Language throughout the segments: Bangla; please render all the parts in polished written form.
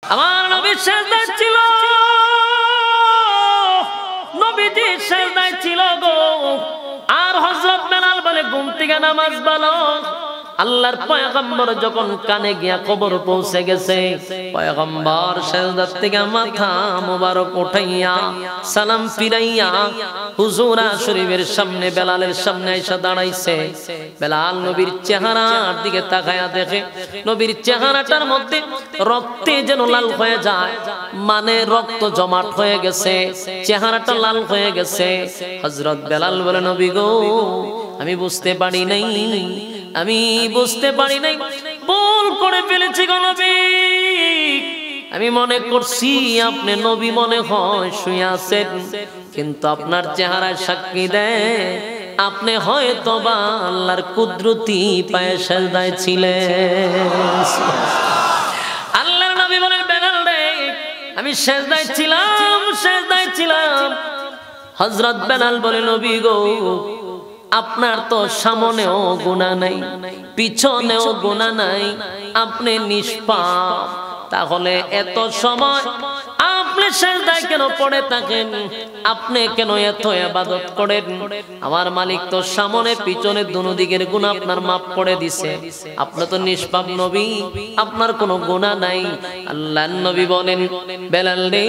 আমার নবী সেজদায় ছিল, নবীজি সেজদায় ছিল গো। আর হযরত বেলাল বলে ঘুম থেকে নামাজ বলো। আল্লাহর পয়গম্বর যখন কানে গিয়া খবর পৌঁছে গেছে, পয়গম্বর সেজদা থেকে মাথা মোবারক উঠাইয়া সালাম ফিরাইয়া হুজুরা শরীফের সামনে বেলালের সামনে এসে দাঁড়াইছে। বেলাল নবীর চেহারার দিকে তাকায়া দেখে নবীর চেহারাটার মধ্যে রক্তে যেন লাল হয়ে যায়, মানে রক্ত জমাট হয়ে গেছে, চেহারাটা লাল হয়ে গেছে। হযরত বেলাল বলে নবী গো, আমি বুঝতে পারি নাই, আমি বুঝতে পারি নাই, ভুল করে ফেলেছি গো নবী। আমি মনে করছি আপনি নবী মনে হয় শুয়ে আছেন, কিন্তু আপনার চেহারায় সাক্ষী দেয় আপনি হয়তো বা আল্লাহর কুদরতি পায়ে সেজদায় ছিলেন। আল্লাহর নবী বলেন বেলাল রে, আমি সেজদায় ছিলাম, সেজদায় ছিলাম। হযরত বেলাল বলে নবী গো, আপনার তো সামনেও গুনাহ নাই, পিছনেও গুনাহ নাই, আপনি নিষ্পাপ। তাহলে এত সময় আপনি সেজদায় কেন পড়ে থাকেন? আপনি কেন এত ইবাদত করেন? আমার মালিক তো সামনে পিছনে দুনো দিকের গুনাহ আপনার মাফ করে দিছে, আপনি তো নিষ্পাপ নবী, আপনার কোনো গুনাহ নাই। আল্লাহর নবী বলেন বেলাল রে,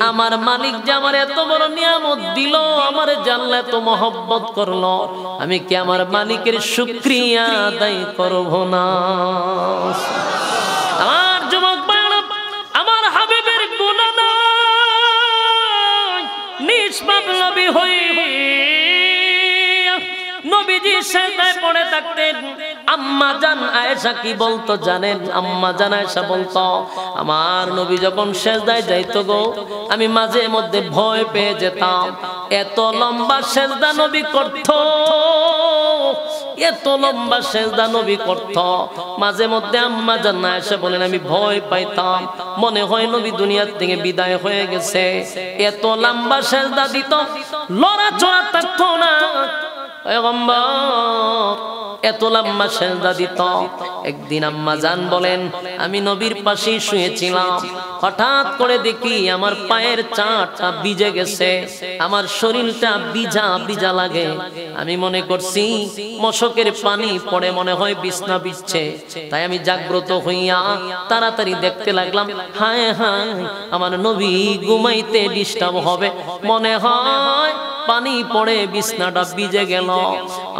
আমার মালিক যে আমার এত বড় নিয়ামত দিল, আমার জানলে এত মহব্বত করলো, আমি কি আমার মালিকের শুকরিয়া আদায় করব না? আমার যুবক ভাইরা, আমার হাবিবের গুনাহ নাই, নিষ্পাপ নবী হই নবীজি সেজদায় পড়ে থাকতেন। আম্মা জান আয়েশা কি বলতো জানেন? আম্মা জান আয়েশা বলতো, আমার নবী যখন সেজদায় যাইতো গো, আমি মাঝে মধ্যে ভয় পেয়ে যেতাম। এত লম্বা সেজদা নবী করত, এত লম্বা সেজদা নবী করত, মাঝে মধ্যে আম্মা জান আয়েশা বলেন আমি ভয় পাইতাম, মনে হয় নবী দুনিয়ার থেকে বিদায় হয়ে গেছে। এত লম্বা সেজদা দিত, লড়াচড়া থাকতো না পয়গম্বর, এত লম্বা সেজদা দিত। একদিন আম্মা জান বলেন আমি নবীর পাশেই শুয়েছিলাম, হঠাৎ করে দেখি আমার পায়ের চাটা ভিজে গেছে, আমার শরীরটা ভিজা ভিজা লাগে। আমি মনে করছি মশকের পানি পড়ে মনে হয় বিছনা ভিজছে, তাই আমি জাগ্রত হইয়া তাড়াতাড়ি দেখতে লাগলাম, হায় হায় আমার নবী ঘুমাইতে ডিস্টার্ব হবে, মনে হয় পানি পড়ে বিছনাটা ভিজে গেল।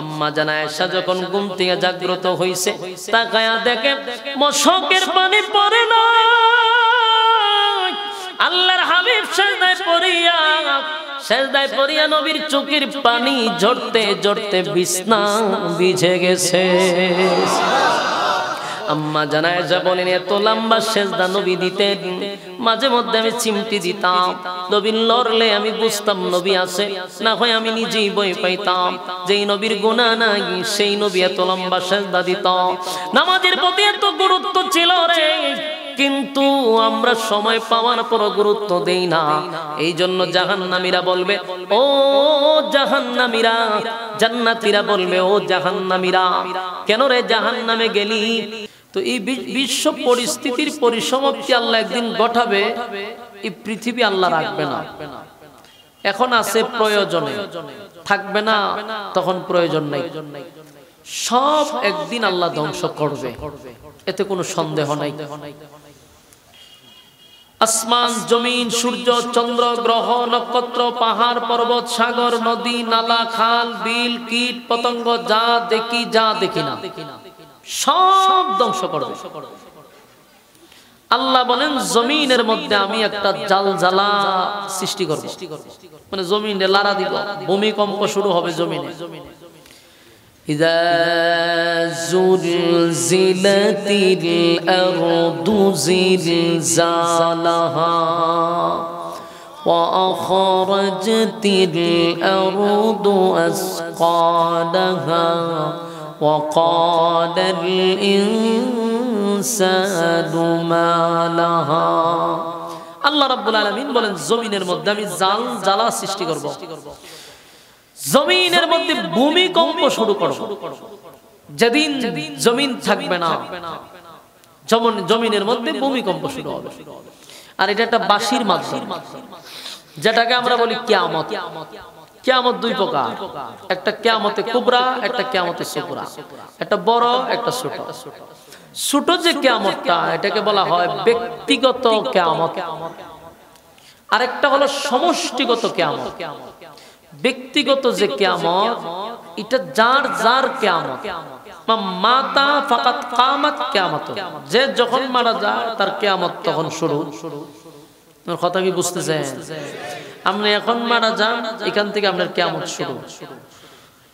আম্মা জান আয়েশা যখন ঘুম থেকে জাগ্রত হইছে, তাকায়া দেখে মশকের পানি পড়ে না, আল্লাহর হাবিব সেজদায় পড়িয়া নবীর চোখের পানি ঝরতে ঝরতে বিছনা ভিজে গেছে। আম্মা জান আয়েশা বলেন এত লম্বা সেজদা নবী দিতেন, মাঝে মধ্যে আমি চিমটি দিতাম, নবী লড়লে আমি বুঝতাম নবী আছে, না হয় আমি নিজেই ভয় পাইতাম। যেই নবীর গুনাহ নাই সেই নবী এত লম্বা সেজদা দিত। নামাজের প্রতি এত গুরুত্ব ছিল রে, কিন্তু আমরা সময় পাওয়ার পর গুরুত্ব দেই না। এই জন্য জাহান্নামীরা বলবে ও জাহান্নামীরা, জান্নাতীরা বলবে ও জাহান্নামীরা, কেন রে জাহান্নামে গেলি? তো এই বিশ্ব পরিস্থিতির পরিসমাপ্তি আল্লাহ একদিন ঘটাবে, এই পৃথিবী আল্লাহ রাখবে না। এখন আছে প্রয়োজনে, থাকবে না তখন প্রয়োজন নাই। সব একদিন আল্লাহ ধ্বংস করবে, এতে কোনো সন্দেহ নাই। আসমান জমিন সূর্য চন্দ্র গ্রহ নক্ষত্র পাহাড় পর্বত সাগর নদী নালা খাল বিল কীট পতঙ্গ যা দেখি যা দেখি না সব ধ্বংস করবে। আল্লাহ বলেন জমিনের মধ্যে আমি একটা জালজালা সৃষ্টি করব, মানে জমিনে লাড়া দিব, ভূমিকম্প শুরু হবে জমিনে। ইযা যুলজিলাতিল আরদু জিলজালাহা ওয়া আখরাজাতিল আরদু আসকালাহা ওয়া ক্বালাল ইনসানু মা লাহা। আল্লাহ রাব্বুল আলামিন বলেন জমিনের মধ্যে আমি জালজালা সৃষ্টি করব, জমিনের মধ্যে ভূমিকম্প শুরু করব। যেদিন জমিন থাকবে না, জমিনের মধ্যে ভূমিকম্প শুরু হবে। আর এটা একটা বাঁশির মাধ্যম, যেটাকে আমরা বলি কিয়ামত। কিয়ামত দুই প্রকার, একটা কিয়ামতে কুবরা, একটা কিয়ামতে সুগরা, একটা বড় একটা ছোট। ছোট যে কিয়ামতটা, এটাকে বলা হয় ব্যক্তিগত কিয়ামত। আরেকটা হলো সমষ্টিগত কিয়ামত। ব্যক্তিগত যে কিয়ামত, এটা যার যার কিয়ামত। মাতা ফাকাত কামাত কিয়ামত, যে যখন মারা যায় তার কিয়ামত তখন শুরু। তোমার কথা কি বুঝতেছেন? আপনি এখন মারা যান, এখান থেকে আপনার কিয়ামত শুরু।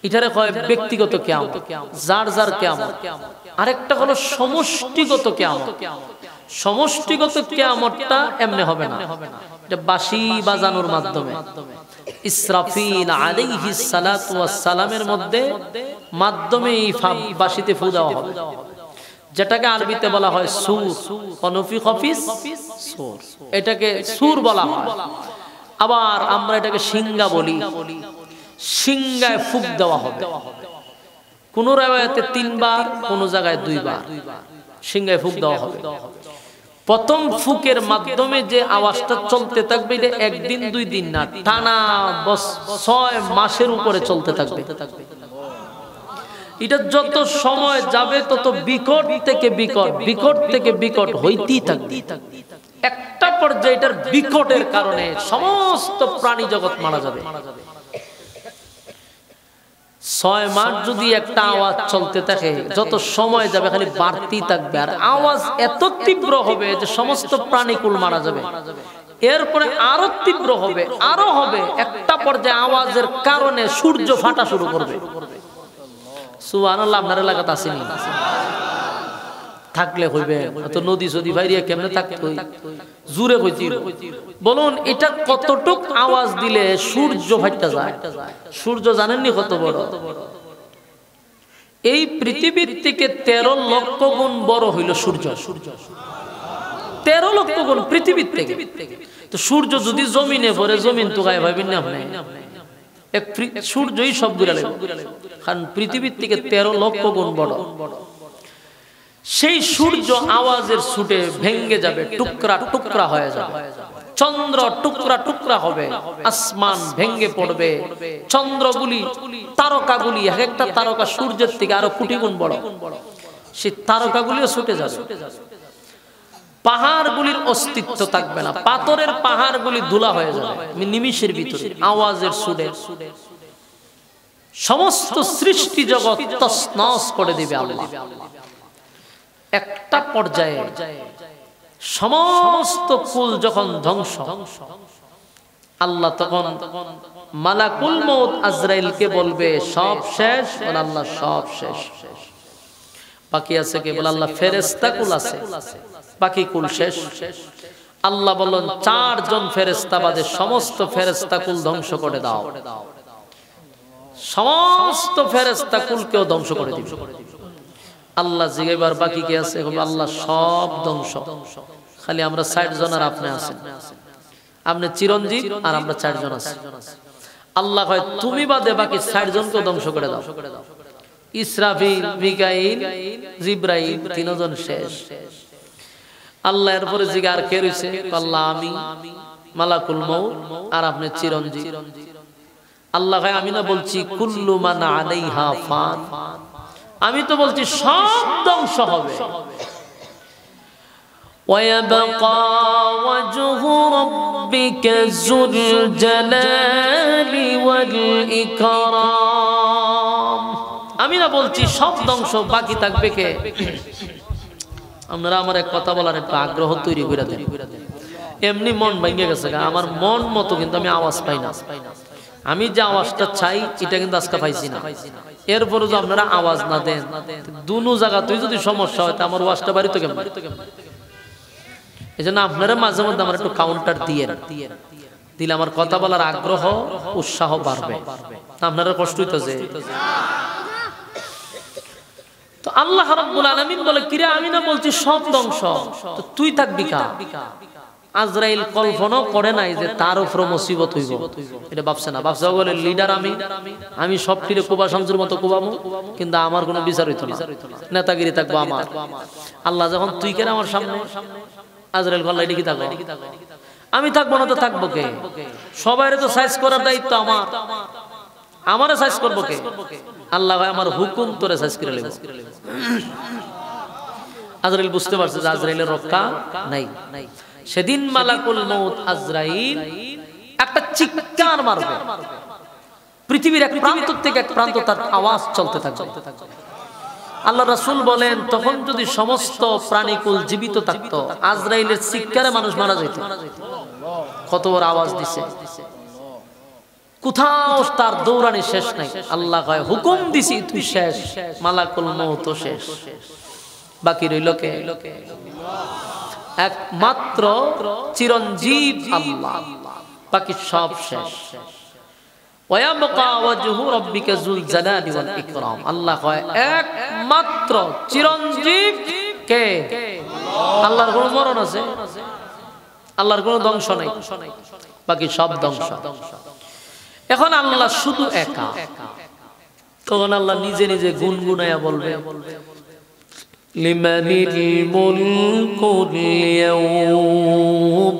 এটারে কয় ব্যক্তিগত কিয়ামত, যার যার কিয়ামত। আরেকটা হলো সমষ্টিগত কিয়ামত। সমষ্টিগত কিয়ামতটা এমনি হবে না, এটা বাঁশি বাজানোর মাধ্যমে। ইসরাফিল আলাইহিস সালাতু ওয়াস সালামের মাধ্যমে এই বাঁশিতে ফু দেওয়া হবে, যেটাকে আরবিতে বলা হয় সুর। অনফি খফিস সুর, এটাকে সুর বলা হয়। আবার আমরা এটাকে সিংগা বলি। সিংগায় ফুক দেওয়া হবে। কোন রাওয়ায়াতে 3 বার, কোন জায়গায় 2 বার সিংগায় ফুক দেওয়া হবে। প্রথম ফুকের মাধ্যমে যে আওয়াজটা চলতে থাকবে, এটা 1 দিন 2 দিন না, টানা 6 মাসের উপরে চলতে থাকবে। এটা যত সময় যাবে তত বিকট থেকে বিকট, বিকট থেকে বিকট হইতেই থাকবে। একটা পর্যায়ে এটার বিকটের কারণে সমস্ত প্রাণী জগৎ মারা যাবে। 6 মাস যদি একটা আওয়াজ চলতে থাকে, যত সময় যাবে খালি বাড়তেই থাকবে। আর আওয়াজ এত তীব্র হবে যে সমস্ত প্রাণীকুল মারা যাবে। এরপরে আরো তীব্র হবে, আরো হবে। একটা পর্যায়ে আওয়াজের কারণে সূর্য ফাটা শুরু করবে। সুবহানাল্লাহ। আপনার এলাকাতে আসেনি? থাকলে হইবে, তো নদী সদী বাইরে কেমনে থাকতো? জুড়ে হইতি বলুন, এটা কতটুক আওয়াজ দিলে সূর্য ফাটা যায়? সূর্য জানেননি কত বড়? এই পৃথিবীর থেকে 13 লক্ষ গুণ বড় হইল সূর্য। 13 লক্ষ গুণ পৃথিবীর থেকে। তো সূর্য যদি জমিনে পড়ে, জমিন তো গায়ে ভাবেন না আপনি? সূর্যই সব ঘুরে লাগবে, কারণ পৃথিবীর থেকে 13 লক্ষ গুণ বড়। সেই সূর্য আওয়াজের ছুটে ভেঙ্গে যাবে, টুকরা টুকরা হয়ে যাবে। চন্দ্র টুকরা টুকরা হবে, আসমান ভেঙ্গে পড়বে। চন্দ্রগুলি, তারকাগুলি, এক একটা তারকা সূর্যের থেকে আরো কোটি গুণ বড়, সেই তারকাগুলিও ছুটে যাবে। পাহাড়গুলির অস্তিত্ব থাকবে না, পাথরের পাহাড়গুলি ধুলা হয়ে যাবে নিমিষের ভিতরে আওয়াজের সুরে। সমস্ত সৃষ্টি জগৎ তছনছ করে দিবে আল্লাহ। একটা পর্যায়ে সমস্ত কুল যখন ধ্বংস, আল্লাহ তখন মালাকুল মউত আজরাইলকে বলবে সব শেষ। বলে আল্লাহ সব শেষ, বাকি আছে কে? বলে আল্লাহ ফেরেশতা কুল আছে, বাকি কুল শেষ। আল্লাহ বলেন 4 জন ফেরেশতা বাদে সমস্ত ফেরেশতা কুল ধ্বংস করে দাও। সমস্ত ফেরেশতা কুলকেও ধ্বংস করে দিবে। আল্লাহ জিগাইবার বাকি কে আছে? আল্লাহ সব ধ্বংস, খালি আমরা 60 জন আর আপনি আছেন। আপনি চিরঞ্জীব আর আমরা 4 জন আছি। আল্লাহ কয় তুমি বাদে বাকি 60 জনকেও ধ্বংস করে দাও। ইসরাফিল, মিকাইল, জিবরাইল 3 জন শেষ। আল্লাহ এরপরে জিগা আর কে রইছে? আল্লাহ আমি, মালাকুল মউত আর আপনি চিরঞ্জীব। আল্লাহ কয় আমি না বলছি কুল্লু মান আলাইহা ফান? আমি তো বলছি সব ধ্বংস হবে। ওয়ায়াবকা ওয়াজহু রাব্বিকা যুল জালালি ওয়াল ইকরাম। আমি না বলছি সব ধ্বংস, বাকি থাকবে কে? আপনারা আমার এক কথা বলার একটা আগ্রহ তৈরি করে দেন। এমনি মন ভেঙে গেছে, আমার মন মতো কিন্তু আমি আওয়াজ পাই না। আমি যে আওয়াজটা চাই এটা কিন্তু আজকে পাইছি না। এরপরে যদি আপনারা আওয়াজ না দেন, দুনো জায়গাতেই যদি সমস্যা হয়, আমার ওয়াজটা বাড়ি তো কেমন? এই জন্য আপনারা মাঝে মধ্যে আমার একটু কাউন্টার দিলে আমার কথা বলার আগ্রহ, উৎসাহ বাড়বে। আপনারা কষ্ট হইতেছে তো। আল্লাহ রাব্বুল আলামিন বলে কিরে আমি না বলছি সব ধ্বংস, তো তুই থাকবি কা? আজরাইল কল্পনা করে নাই যে তার উপর মুসিবত হইব, এটা ভাবছে না। ভাবছে বলে লিডার আমি সব ফিরে কুবা শামসুর মতো কুবামো, কিন্তু আমার কোনো বিচার হইতো না, নেতাগিরি থাকবো আমার। আল্লাহ যখন তুই কেন আমার সামনে, আজরাইল কল্লা এটা কি থাকবো, আমি থাকবো না তো থাকবো কে? সবাই তো সাইজ করার দায়িত্ব আমার, আমারে সাইজ করবো কে? আল্লাহ ভাই আমার হুকুম তোরে সাইজ করে নেব। আজরাইল বুঝতে পারছে যে আজরাইলের রক্ষা নাই। সেদিন মালাকুল মউত আজরাইল একটা চিৎকার মারবে, পৃথিবীর এক প্রান্ত থেকে এক প্রান্ত তার আওয়াজ চলতে থাকবে। আল্লাহ রাসূল বলেন তখন যদি সমস্ত প্রাণীকুল জীবিত থাকতো, আজরাইলের চিৎকারে মানুষ মারা যেত। কত বড় আওয়াজ দিছে, কোথাও তার দৌড়ানি শেষ নাই। আল্লাহ কয় হুকুম দিছি তুই শেষ, মালাকুল মউত শেষ, বাকি রইল কে? একমাত্র চিরঞ্জীব আল্লাহ, বাকি সব শেষ। ওয়ায়াবকা ওয়াজহু রাব্বিকা যুল জালালি ওয়াল ইকরাম। আল্লাহ কয় একমাত্র চিরঞ্জীব কে? আল্লাহর কোনো মরণ আছে? আল্লাহর কোনো ধ্বংস নাই, বাকি সব ধ্বংস। এখন আল্লাহ শুধু একা, তখন আল্লাহ নিজে নিজে গুনগুনায়া বলবে লিমানিল মুলকুল ইয়াউম।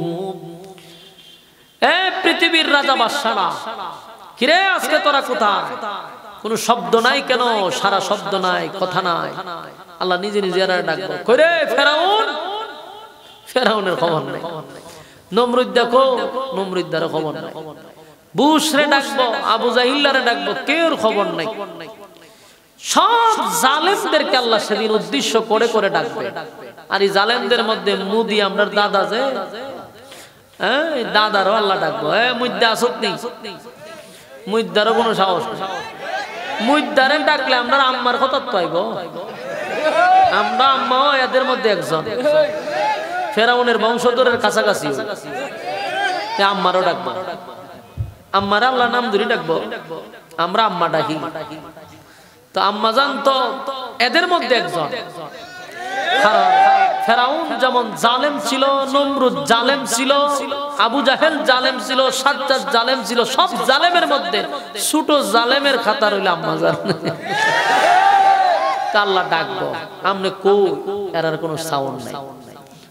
এ পৃথিবীর রাজা বাদশারা, কিরে আজকে তোরা কোথায়? কোন শব্দ নাই কেন? সারা শব্দ নাই, কথা নাই। আল্লাহ নিজে নিজে ডাকবো, কইরে ফেরাউন, ফেরাউনের খবর নাই। নমরুদ দেখো, নমরুদার খবর নাই। বুশরে ডাকবো, আবু জাহিল্লারে ডাকবো, কেউর খবর নাই। সব জালেমদেরকে আল্লাহ সেদিন উদ্দেশ্য করে করে ডাকবে। আর এই জালেমদের মধ্যে মুদি আমরা দাদা, যে দাদারও আল্লাহ ডাকবো, মুদ্দা আসত নেই, মুদ্দারও কোনো সাহস নেই। মুদ্দারে ডাকলে আমরা আম্মার কথা পাইব, আমরা আম্মাও এদের মধ্যে একজন, ফেরাউনের বংশধরের কাছাকাছি। আম্মারও ডাকবো, আম্মার আল্লাহ নাম ধরে ডাকবো, আমরা আম্মা ডাকি। তো আম্মা জান তো এদের মধ্যে একজন। ফেরাউন যেমন জালেম ছিল, নমরুদ জালেম ছিল, আবু জাহেল জালেম ছিল, সাজ্জাদ জালেম ছিল, সব জালেমের মধ্যে ছোট জালেমের খাতা রইল আম্মা জান। আল্লাহ ডাকবো, আমনে কই? এর কোনো সাউন্ড নাই।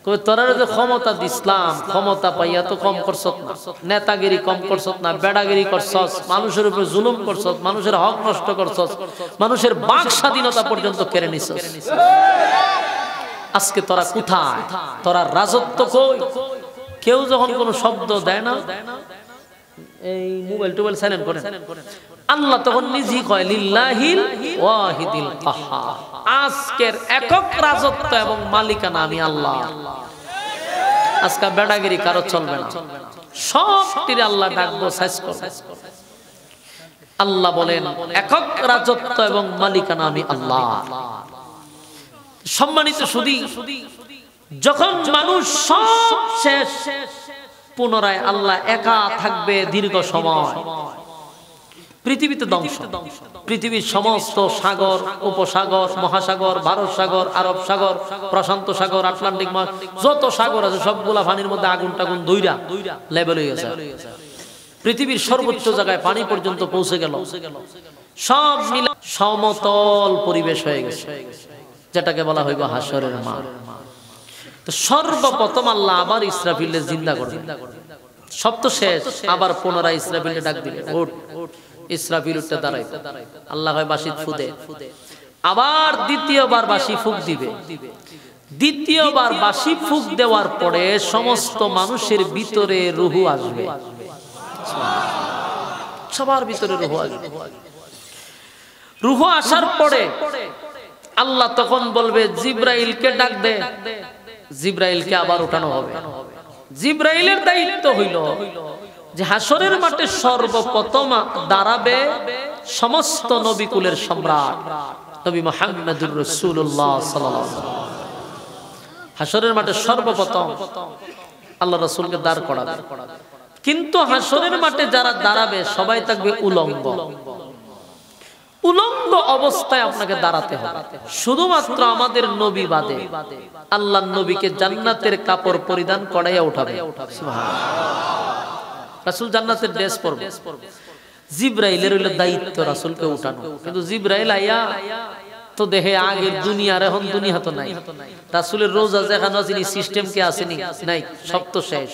কই তোরা যে ক্ষমতা দিসলাম, ক্ষমতা পাইয়া তো কম করছত না, নেতাগিরি কম করছত না, বেড়াগিরি করছস, মানুষের উপরে জুলুম করছস, মানুষের হক নষ্ট করছস, মানুষের বাক স্বাধীনতা পর্যন্ত কেড়ে নিছস। আজকে তোরা কোথায়? তোরা রাজত্ব কই? কেউ যখন কোনো শব্দ দেয় না, এই মোবাইল টোবাইল সাইলেন্ট করেন, আল্লাহ তখন নিজেই কয় লিল্লাহিল ওয়াহিদিল কাহ্হার। আজকের একক রাজত্ব এবং মালিকানা আমি আল্লাহ। আজকে বেড়াগিরি কারো চলবে না, সবটির আল্লাহ ডাকবো, সাইজ করব। আল্লাহ বলেন একক রাজত্ব এবং মালিকানা আমি আল্লাহ। সম্মানিত সুধী, যখন মানুষ সব শেষ, পুনরায় আল্লাহ একা থাকবে দীর্ঘ সময়। পৃথিবীতে ধ্বংস, পৃথিবীর সমস্ত সাগর, উপসাগর, মহাসাগর, ভারত সাগর, আরব সাগর, প্রশান্ত সাগর, আটলান্টিক মহাসাগর, যত সাগর আছে সবগুলা পানির মধ্যে আগুন টাগুন দইরা লেভেল হয়ে গেছে। পৃথিবীর সর্বোচ্চ জায়গায় পানি পর্যন্ত পৌঁছে গেল, সব মিলে সমতল পরিবেশ হয়ে গেছে, যেটাকে বলা হইব হাসরের মাঠ। তো সর্বপ্রথম আল্লাহ আবার ইসরাফিলকে জিন্দা করবেন। সব তো শেষ, আবার পুনরায় ইসরাফিলকে ডাক দিবে, উঠ। ইসরাফিল উঠতে দাঁড়ায়, আল্লাহ হয় বাঁশি ফুদে, আবার দ্বিতীয়বার বাঁশি ফুক দিবে। দ্বিতীয়বার বাঁশি ফুক দেওয়ার পরে সমস্ত মানুষের ভিতরে রূহ আসবে, সবার ভিতরে রূহ আসবে। রূহ আসার পরে আল্লাহ তখন বলবে জিব্রাইলকে ডাক দে। জিব্রাইলকে আবার উঠানো হবে। জিব্রাইলের দায়িত্ব হইল যে হাসরের মাঠে সর্বপ্রথম দাঁড়াবে সমস্ত নবী কুলের সম্রাট নবী মুহাম্মদুর রাসূলুল্লাহ সাল্লাল্লাহু আলাইহি ওয়াসাল্লাম। হাসরের মাঠে সর্বপ্রথম আল্লাহ রাসূলকে দাঁড় করাবে, কিন্তু হাসরের মাঠে যারা দাঁড়াবে সবাই থাকবে উলঙ্গ। উলঙ্গ অবস্থায় আপনাকে দাঁড়াতে হবে। শুধুমাত্র আমাদের নবী বাদে আল্লাহর নবীকে জান্নাতের কাপড় পরিধান করাইয়া উঠাবে। রাসূল জান্নাতের ড্রেস পরবে। জিবরাইলের হইল দায়িত্ব রাসূলকে উঠানো, কিন্তু জিবরাইল আইয়া তো দেখে আগের দুনিয়ার, এখন দুনিয়া তো নাই। রাসূলের রোজা যেখানে যিনি সিস্টেম কি আসেনি, নাই, সব তো শেষ।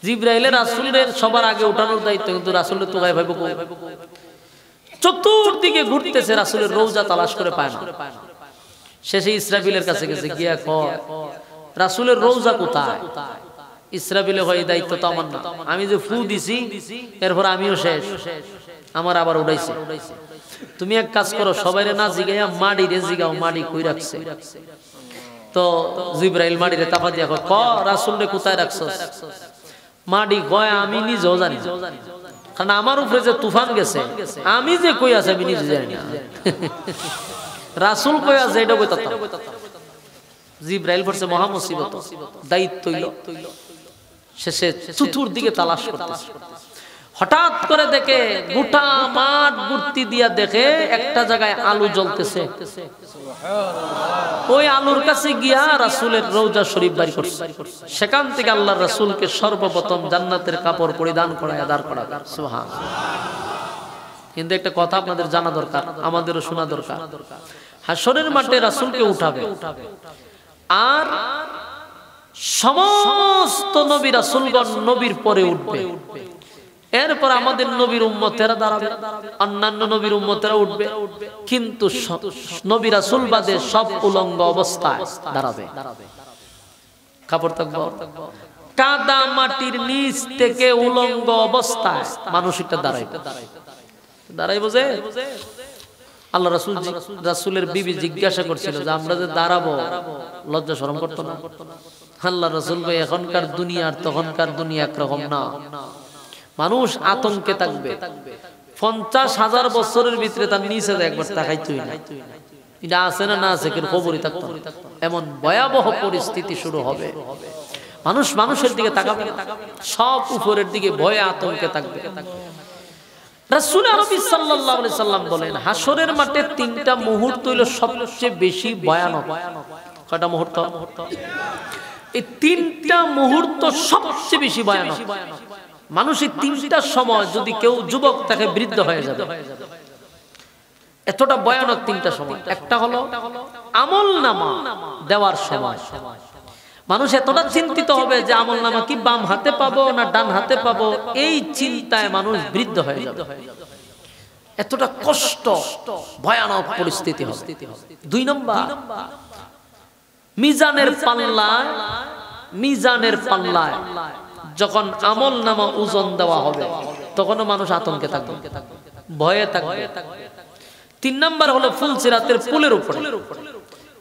জিবরাইলের রাসূলের সবার আগে উঠানোর দায়িত্ব, কিন্তু রাসূলের তো গায়েব হইব। চতুর্দিকে ঘুরতেছে, রাসূলের রওজা তালাশ করে পায় না। শেষে ইসরাফিলের কাছে গেছে, গিয়া কয় রাসূলের রওজা কোথায়? ইসরাফিলে হয় এই দায়িত্ব তো আমার না, আমি যে ফু দিছি এরপর আমিও শেষ, আমার আবার উঠাইছে। তুমি এক কাজ করো, সবাইরে না জিগাইয়া মাটি রে জিগাও, মাটি কই রাখছে। তো জিবরাইল মাটিরে তাপা দিয়া কয়, ক রাসূল রে কোথায় রাখছস? মাটি কয় আমি নিজেও জানি না, কারণ আমার উপরে যে তুফান গেছে, আমি যে কই আছে আমি নিজে জানি না। রাসূল কই আছে এটা কইতা। জিবরাইল বলছে মহা মুসিবত, দায়িত্ব হইল। শেষে চতুর্দিকে তালাশ করতেছে। হঠাৎ করে দেখে গোটা মাঠ ঘুরতি দিয়া দেখে একটা জায়গায় আলো জ্বলতেছে। ওই আলোর কাছে গিয়া রাসূলের রওজা শরীফ বাড়ি করছে। সেখান থেকে আল্লাহর রাসূলকে সর্বপ্রথম জান্নাতের কাপড় পরিধান করায় দাঁড় করা। সুবহানাল্লাহ। কিন্তু একটা কথা আপনাদের জানা দরকার, আমাদেরও শোনা দরকার। হাশরের মাঠে রাসূলকে উঠাবে, আর সমস্ত নবী রাসূলগণ নবীর পরে উঠবে। এরপর আমাদের নবীর উম্মতেরা দাঁড়াবে, অন্যান্য নবীর উম্মতেরা উঠবে, কিন্তু নবী রাসূল বাদে সব উলঙ্গ অবস্থায় দাঁড়াবে। কাপড় থাকবে, কাদা মাটির নিচ থেকে উলঙ্গ অবস্থায় মানুষ এটা দাঁড়াইবো যে। আল্লাহ রাসূলের বিবি জিজ্ঞাসা করছিল যে আমরা যে দাঁড়াবো, লজ্জা শরম করতো না? আল্লাহ রাসূল ভাই এখনকার দুনিয়া আর তখনকার দুনিয়া একরকম না। মানুষ আতঙ্কে থাকবে, 50,000 বছরের ভিতরে তার নিচে একবার তাকাইতই না। এটা আছে না না আছে কিন্তু খবরই থাকতো না। এমন ভয়াবহ পরিস্থিতি শুরু হবে, মানুষ মানুষের দিকে তাকাবে, সব উপরের দিকে ভয়ে আতঙ্কে থাকবে। রাসূল আরবি সাল্লাল্লাহু আলাইহি সাল্লাম বলেন, হাশরের মাঠে 3টা মুহূর্ত হইল সবচেয়ে বেশি ভয়ানক। কয়টা মুহূর্ত? এই 3টা মুহূর্ত সবচেয়ে বেশি ভয়ানক। মানুষের 3টা সময় যদি কেউ যুবক তাকে বৃদ্ধ হয়ে যাবে, এতটা ভয়ানক 3টা সময়। একটা হলো আমলনামা দেওয়ার সময়। মানুষ এতটা চিন্তিত হবে যে আমলনামা কি বাম হাতে পাবো না ডান হাতে পাবো, এই চিন্তায় মানুষ বৃদ্ধ হয়ে যাবে। এতটা কষ্ট, ভয়ানক পরিস্থিতি হবে। 2 নম্বর, মিজানের পাল্লায় যখন আমলনামা ওজন দেওয়া হবে, তখনও মানুষ আতঙ্কে থাকবে, ভয়ে থাকবে। 3 নম্বর হলো ফুলসিরাতের পুলের উপরে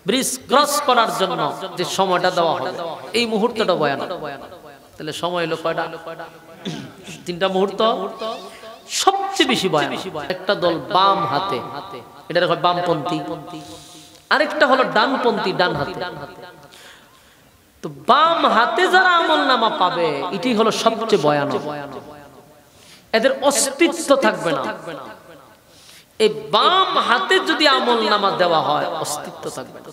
ব্রিজ ক্রস করার জন্য যে সময়টা দেওয়া হবে, এই মুহূর্তটা ভয়ানক। তাহলে সময় হলো কয়টা? 3টা মুহূর্ত সবচেয়ে বেশি ভয়ানক। একটা দল বাম হাতে, এটা হয় বামপন্থী, আরেকটা হলো ডানপন্থী, ডান হাতে। তো বাম হাতে যারা আমলনামা পাবে, এটি হলো সবচেয়ে ভয়ানক। এদের অস্তিত্ব থাকবে না। এই বাম হাতে যদি আমলনামা দেওয়া হয়, অস্তিত্ব থাকবে না।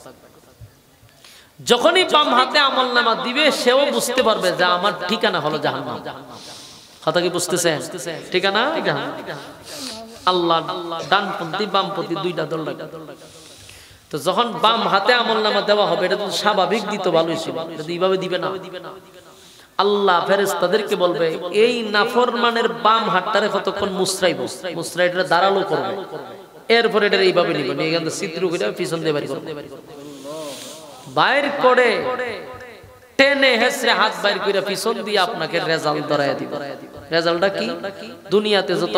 যখনই বাম হাতে আমলনামা দিবে, সেও বুঝতে পারবে যে আমার ঠিকানা হলো জাহান্নাম। কথা কি বুঝতেছেন? ঠিকানা জাহান্নাম। আল্লাহ ডানপন্থী বামপন্থী 2টা দল লাগে। তো যখন বাম হাতে আমলনামা দেওয়া হবে, এটা তো স্বাভাবিক দিত, ভালোই ছিল, যদি এইভাবে দিবে না। আল্লাহ ফেরেশতাদেরকে বলবে, এই নাফরমানের বাম হাতটারে কতক্ষণ মুসরাইটা দাঁড়ালো করবে, এরপর এটা এইভাবে নিবে, নিয়ে এখান থেকে চিত্র করে পিছন দিয়ে বাইর করে টেনে হেসরে হাত বাইর করে পিছন দিয়ে আপনাকে রেজাল্ট ধরায় দিবে। রেজাল্টটা কি? দুনিয়াতে যত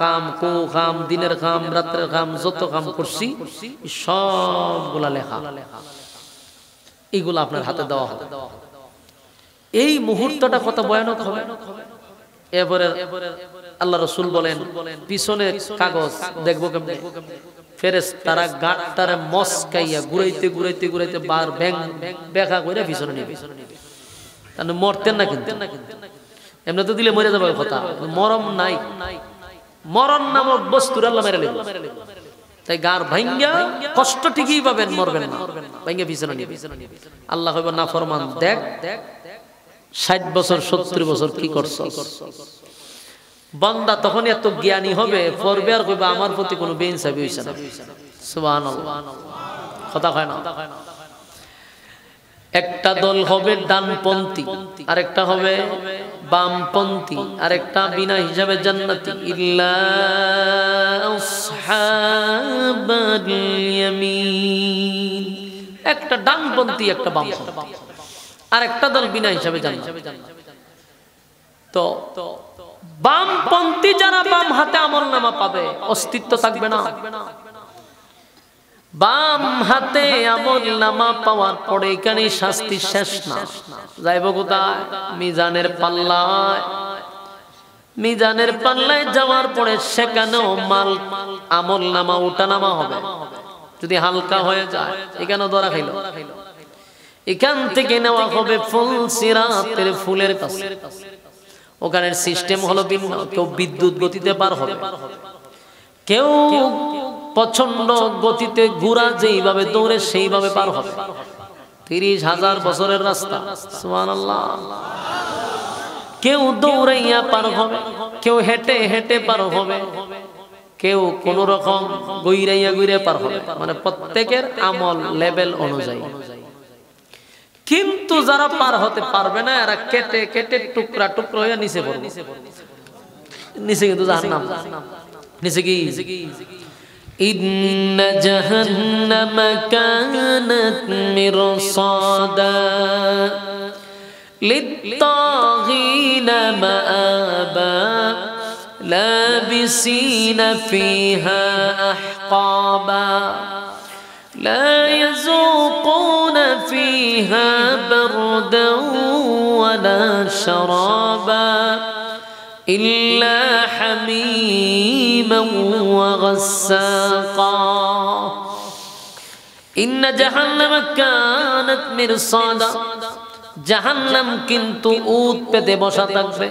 কাম, কো কাম, দিনের কাম, রাতের কাম, যত কাম করছি সবগুলা লেখা, এইগুলো আপনার হাতে দেওয়া হবে। এই মুহূর্তটা কত ভয়ানক হবে। এরপরে আল্লাহ রাসূল বলেন, পিছনে কাগজ দেখবো কেমনে? ফেরেশতারা গাঁটটারে মস্কাইয়া ঘুরাইতে ঘুরাইতে ঘুরাইতে বার ব্যাখ্যা করে পিছনে নিবে। তাহলে মরতেন না, কিন্তু এমনি তো দিলে মরে যাবে কথা, মরম নাই। মরণ নামক বস্তুর আল্লাহ মেরে নেবে। তাই গার ভাঙ্গা কষ্ট ঠিকই পাবেন, মরবেন না, ভাঙ্গা পিছনে নিয়ে আল্লাহ কইব না ফরমান দেখ 60 বছর 70 বছর কি করছো। বান্দা তখন এত জ্ঞানী হবে, পড়বে আর কইবা আমার প্রতি কোনো বেইনসাফি হইছে না। সুবহানাল্লাহ, কথা কয় না। একটা দল হবে ডানপন্থী, আরেকটা হবে বামপন্থী, আরেকটা বিনা হিসাবে জান্নাতি। ইল্লা আসহাবাল ইয়ামিন, একটা ডানপন্থী একটা বামপন্থী, আরেকটা দল বিনা হিসাবে জান্নাতি। তো বামপন্থী যারা বাম হাতে আমলনামা পাবে, অস্তিত্ব থাকবে না। বাম হাতে আমলনামা পাওয়ার পরে এখানে শাস্তি শেষ না, যাইব কোথায়? মিজানের পাল্লায়। মিজানের পাল্লায় যাওয়ার পরে সেখানেও মাল আমলনামা ওঠানামা হবে। যদি হালকা হয়ে যায় এখানেও ধরা খাইল, এখান থেকে নেওয়া হবে ফুল সিরাতের ফুলের কাছে। ওখানের সিস্টেম হলো ভিন্ন। কেউ বিদ্যুৎ গতিতে পার হবে, কেউ প্রচন্ড গতিতে ঘোড়া যেইভাবে দৌড়ে সেইভাবে পার হবে। 30,000 বছরের রাস্তা, সুবহানাল্লাহ। কেউ দৌড়াইয়া পার হবে, কেউ হেঁটে হেঁটে পার হবে, কেউ কোন রকম গইরাইয়া গইরে পার হবে। মানে প্রত্যেকের আমল লেভেল অনুযায়ী। কিন্তু যারা পার হতে পারবে না এরা কেটে কেটে টুকরা টুকরা হয়ে নিচে পড়বে। নিচে কিন্তু জাহান্নাম, নিচে কি? ইন্না জাহান্নামা কানাত মিরসাদা লিত্তাগিনা মাআবা লাবিসিনা ফিহা আহকাবা لا يذوقون فيها بردا ولا شرابا إلا حميما وغساقا إن جهنم كانت مرصادا জাহান্নাম কিন্তু উট পেতে বসা থাকবে।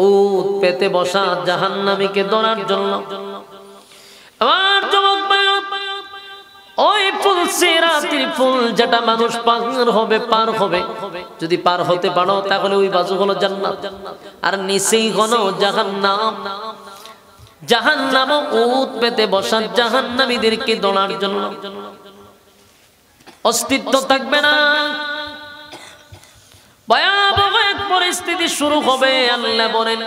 উট পেতে বসা জাহান্নামীকে ধরার জন্য। আমার যুবক ভাই, ওই ফুল সিরাতের ফুল যেটা মানুষ পার হবে, যদি পার হতে পারো তাহলে ওই বাজু হলো জান্নাত, আর নিচেই হলো জাহান্নাম। জাহান্নাম উট পেতে বসা জাহান্নামীদেরকে ধরার জন্য। অস্তিত্ব থাকবে না, ভয়াবহ এক পরিস্থিতি শুরু হবে। আল্লাহ বলেন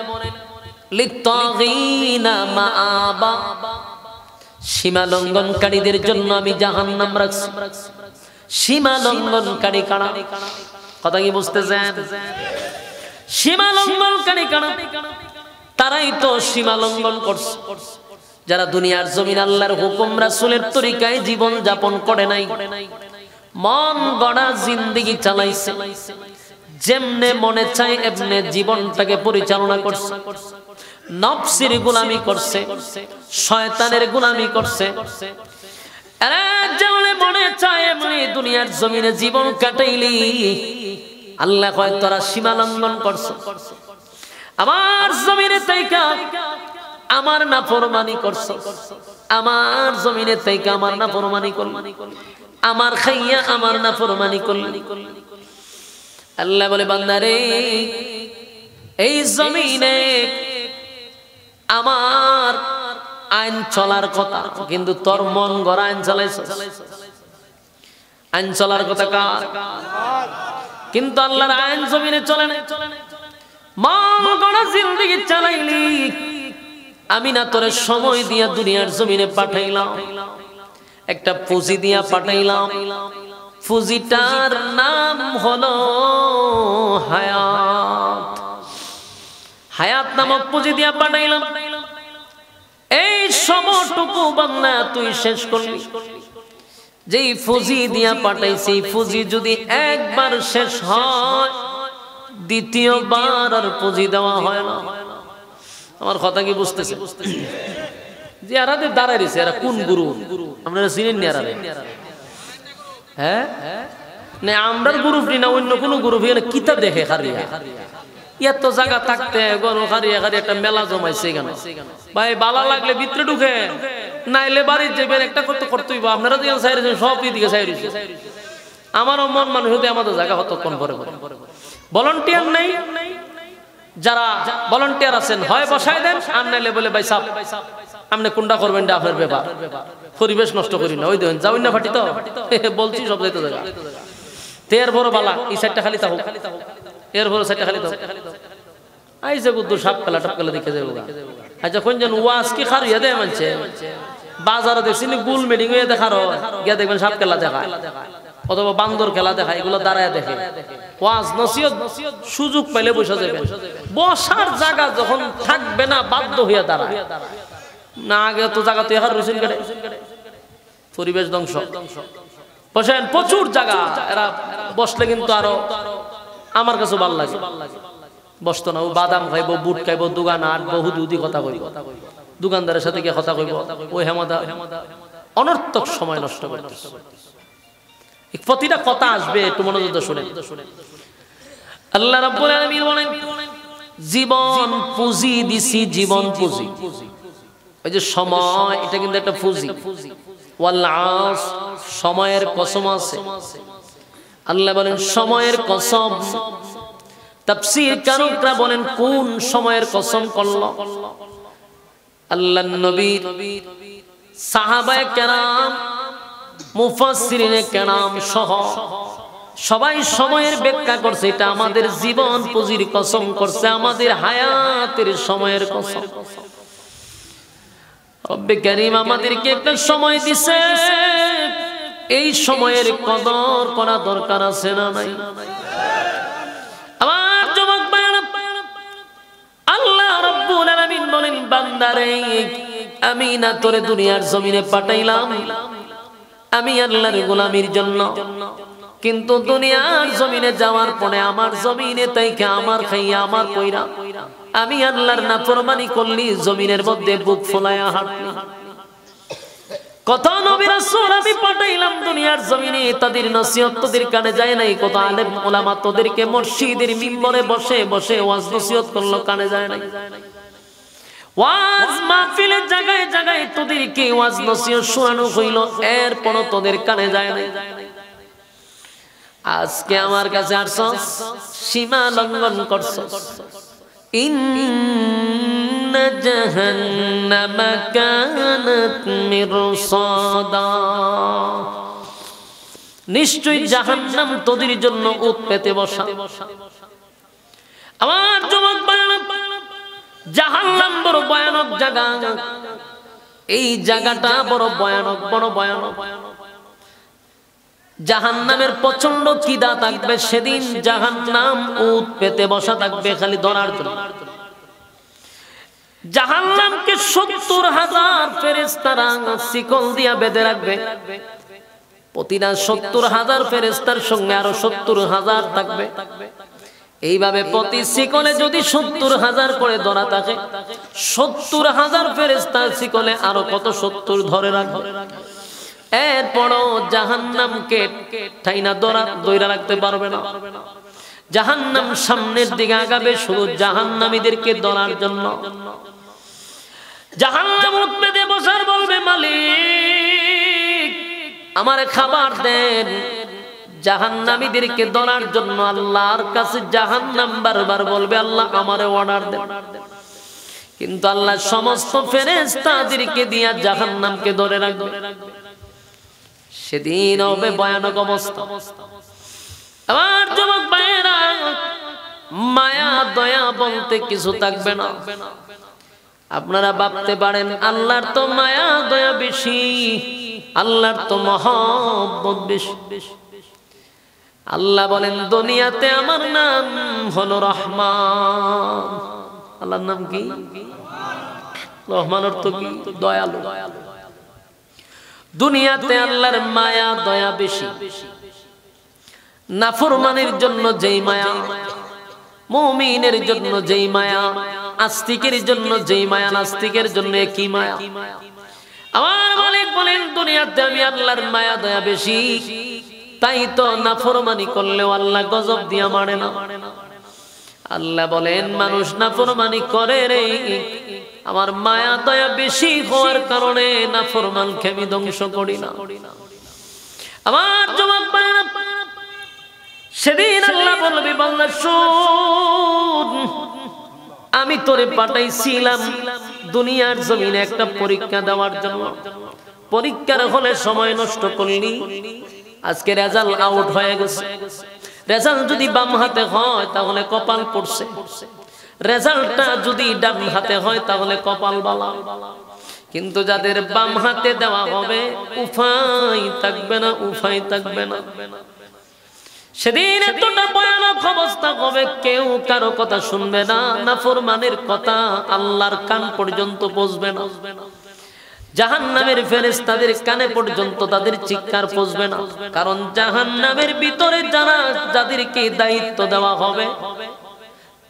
লিত্তাগিনা মাআবা, সীমা লঙ্ঘনকারীদের জন্য আমি জাহান্নাম রাখছি। সীমা লঙ্ঘনকারী কারা? কথা কি বুঝতেছেন? সীমা লঙ্ঘনকারী কারা? তারাই তো সীমা লঙ্ঘন করছে, যারা দুনিয়ার জমিন আল্লাহর হুকুম রাসূলের তরিকায় জীবন যাপন করে নাই, মন গড়া জিন্দেগি চালাইছে, যেমনে মনে চায় এমনে জীবনটাকে পরিচালনা করছে, নফসের গোলামি করছে, শয়তানের গোলামি করছে। আরে যেমনে মনে চায় এমনি দুনিয়ার জমিনে জীবন কাটাইলি। আল্লাহ কয় তোরা সীমা লঙ্ঘন করছো, আমার জমিনে তাইকা আমার নাফরমানি করছো, আমার জমিনে তাইকা আমার নাফরমানি করলি, আমার খাইয়া আমার নাফরমানি করলি। আল্লাহ বলে বান্দারে, এই জমিনে আমার আইন চলার কথা, কিন্তু তোর মন গড়া আইন চালাইছ। আইন চলার কথা কার? কিন্তু আল্লাহর আইন জমিনে চলে না। মন গড়া জিন্দেগি চালাইলি। আমি না তোরে সময় দিয়া দুনিয়ার জমিনে পাঠাইলাম, একটা পুঁজি দিয়া পাঠাইলাম। পুঁজিটার নাম হলো হায়াত। হায়াত নামক পুঁজি দিয়া পাঠাইলাম। এই সময়টুকু বান্দা তুই শেষ করলি। যেই পুঁজি দিয়া পাঠাইছি, পুঁজি যদি একবার শেষ হয়, দ্বিতীয়বার আর পুঁজি দেওয়া হয় না। আমার কথা কি বুঝতেছে? যে আরাদের দাঁড়ায় রয়েছে, এরা কোন গুরু আপনারা চিনেন নি? আরারে হ্যাঁ না, আমরার গ্রুপ না অন্য কোন গ্রুপ কিতা দেখে খারিয়া এত জায়গা থাকতে গরু হারিয়ে হারিয়ে একটা মেলা জমাইছে কেন ভাই? বালা লাগলে ভিতরে ঢুকে, নাইলে বাড়ির যাবেন একটা করতে করতেই। আপনারা যেখানে চাইছেন সব দিকে চাইছে। আমারও মন মানুষ হতে আমাদের জায়গা কতক্ষণ পরে ভলান্টিয়ার নেই। যারা ভলান্টিয়ার আছেন হয় বসায় দেন, আর নাইলে বলে ভাই সাহেব আপনি কোনটা করবেন আপনার ব্যাপার, পরিবেশ নষ্ট করি না। ওই দেখেন যাবেন না ফাটি তো বলছি সব যাইতে জায়গা তের বড় বালা এই সাইডটা খালি থাকুক, এর বড় সাইডটা খালি থাকুক। আইসে বুদ্ধ সাপ খেলা টাপ খেলা দেখে যাবো। আচ্ছা কোন জন ওয়াজ কি খারিয়া দেয় মানছে বাজারে দেখছেন গুল মিটিং হয়ে দেখার গিয়া দেখবেন সাপ খেলা দেখায় অথবা বান্দর খেলা দেখায়, এগুলো দাঁড়ায় দেখে। ওয়াজ নসিহত সুযোগ পাইলে বসে যাবে, বসার জায়গা যখন থাকবে না বাধ্য হইয়া দাঁড়ায় না। আগে তো জায়গা তো এখানে রয়েছেন কেটে পরিবেশ ধ্বংস। বসেন প্রচুর জায়গা, এরা বসলে কিন্তু আরো আমার কাছে ভালো লাগে। বসতো না, ও বাদাম খাইবো, বুট খাইবো, দোকান আট বহু দুদি কথা কইব, দোকানদারের সাথে গিয়ে কথা কইব, ওই হেমাদা অনর্থক সময় নষ্ট করতে। প্রতিটা কথা আসবে, একটু মনোযোগ দিয়ে শুনেন। আল্লাহ রাব্বুল আলামিন বলেন জীবন পুঁজি দিছি, জীবন পুঁজি। ওই যে সময়, এটা কিন্তু একটা পুঁজি। ওয়াল আস, সময়ের কসম আছে। আল্লাহ বলেন সময়ের কসম। তাফসীর কারকরা বলেন কোন সময়ের কসম করল? আল্লাহর নবী, সাহাবায়ে কেরাম, মুফাসসিরিনে কেরাম সহ সবাই সময়ের ব্যাখ্যা করছে। এটা আমাদের জীবন পুঁজির কসম করছে, আমাদের হায়াতের সময়ের কসম। রব্বে কারীম আমাদেরকে একটা সময় দিছে, এই সময়ের কদর করা দরকার আছে না নাই? আমার যুবক ভাইরা, আল্লাহ রাব্বুল আলামিন বলেন বান্দারে আমি না তোরে দুনিয়ার জমিনে পাঠাইলাম আমি আল্লাহর গোলামির জন্য, কিন্তু দুনিয়ার জমিনে যাওয়ার পরে আমার জমিনে তাইকে আমার খাইয়া আমার কইরা আমি আল্লাহর নাফরমানি করলি, জমিনের মধ্যে বুক ফোলায়া হাঁটলি। কত নবী রাসূল আমি পাঠাইলাম দুনিয়ার জমিনে, তাদের নসিহত তোদের কানে যায় নাই। কত আলেম ওলামা তোদেরকে মসজিদের মিম্বরে বসে বসে ওয়াজ নসিহত করলো, কানে যায় নাই। ওয়াজ মাহফিলের জায়গায় জায়গায় তোদেরকে ওয়াজ নসিহত শোনানো হইল, এরপরও তোদের কানে যায় নাই। আজকে আমার কাছে আসছস, সীমা লঙ্ঘন করছস। ইন্না জাহান্নামা কানাত মিরসাদা, নিশ্চয়ই জাহান্নাম তোদের জন্য উত পেতে বসা। আমার যুবক ভাইরা, জাহান্নাম বড় ভয়ানক জায়গা। এই জায়গাটা বড় ভয়ানক, বড় ভয়ানক। জাহান্নামের প্রচন্ড খিদা থাকবে সেদিন, জাহান্নাম উত পেতে বসা থাকবে খালি ধরার জন্য। জাহান্নামকে ৭০,০০০ ফেরেশতারা শিকল দিয়া বেঁধে রাখবে। প্রতিটা ৭০,০০০ ফেরেশতার সঙ্গে আরো ৭০,০০০ থাকবে। এইভাবে প্রতি শিকলে যদি ৭০,০০০ করে ধরা থাকে, ৭০,০০০ ফেরেশতার শিকলে আরো কত ৭০ ধরে রাখবে। এরপরও জাহান্নামকে ঠাইনা ধইরা রাখতে পারবে না। জাহান্নাম সামনের দিকে আগাবে শুধু জাহান্নামীদেরকে ধরার জন্য। জাহান্নাম উঠবে দিয়ে বসার বলবে মালিক আমারে খাবার দেন। জাহান্নামীদেরকে ধরার জন্য আল্লাহর কাছে জাহান্নাম বারবার বলবে আল্লাহ আমারে অর্ডার দেন। কিন্তু আল্লাহ সমস্ত ফেরেশতাদেরকে দিয়া জাহান্নামকে ধরে রাখবে। সেদিন হবে ভয়ানক অবস্থা। আমার যুবক ভাইয়েরা, মায়া দয়া বলতে কিছু থাকবে না। আপনারা ভাবতে পারেন আল্লাহর তো মায়া দয়া বেশি, আল্লাহর তো মহব্বত বেশি। আল্লাহ বলেন দুনিয়াতে আমার নাম হলো রহমান। আল্লাহর নাম কি? রহমান অর্থ কি? দয়ালু। দুনিয়াতে আল্লাহর মায়া দয়া বেশি। নাফরমানের জন্য যেই মায়া, মুমিনের জন্য যেই মায়া, আস্তিকের জন্য যেই মায়া, নাস্তিকের জন্য একই মায়া। আমার মালিক বলেন দুনিয়াতে আমি আল্লাহর মায়া দয়া বেশি, তাই তো নাফরমানি করলেও আল্লাহ গজব দিয়া মারে না। আল্লাহ বলেন মানুষ নাফরমানি করে রে, আমার মায়া দয়া বেশি হওয়ার কারণে নাফরমানকে আমি ধ্বংস করি না। আমার যুবক ভাইরা, সেদিন আল্লাহ বলবে বান্দা শুন, আমি তোরে পাঠাইছিলাম দুনিয়ার জমিনে একটা পরীক্ষা দেওয়ার জন্য। পরীক্ষার হলে সময় নষ্ট করলি, আজকে রেজাল্ট আউট হয়ে গেছে। রেজাল্ট যদি বাম হাতে হয় তাহলে কপাল পড়ছে, রেজাল্টটা যদি ডান হাতে হয় তাহলে কপাল বালা। কিন্তু যাদের বাম হাতে দেওয়া হবে উপায় থাকবে না, উপায় থাকবে না। সেদিন এতটা ভয়ানক অবস্থা হবে, কেউ কারো কথা শুনবে না, নাফরমানের কথা আল্লাহর কান পর্যন্ত পৌঁছবে না। জাহান্নামের ফেরেশতাদের কানে পর্যন্ত তাদের চিৎকার পৌঁছবে না, কারণ জাহান্নামের ভিতরে যাদেরকে দায়িত্ব দেওয়া হবে,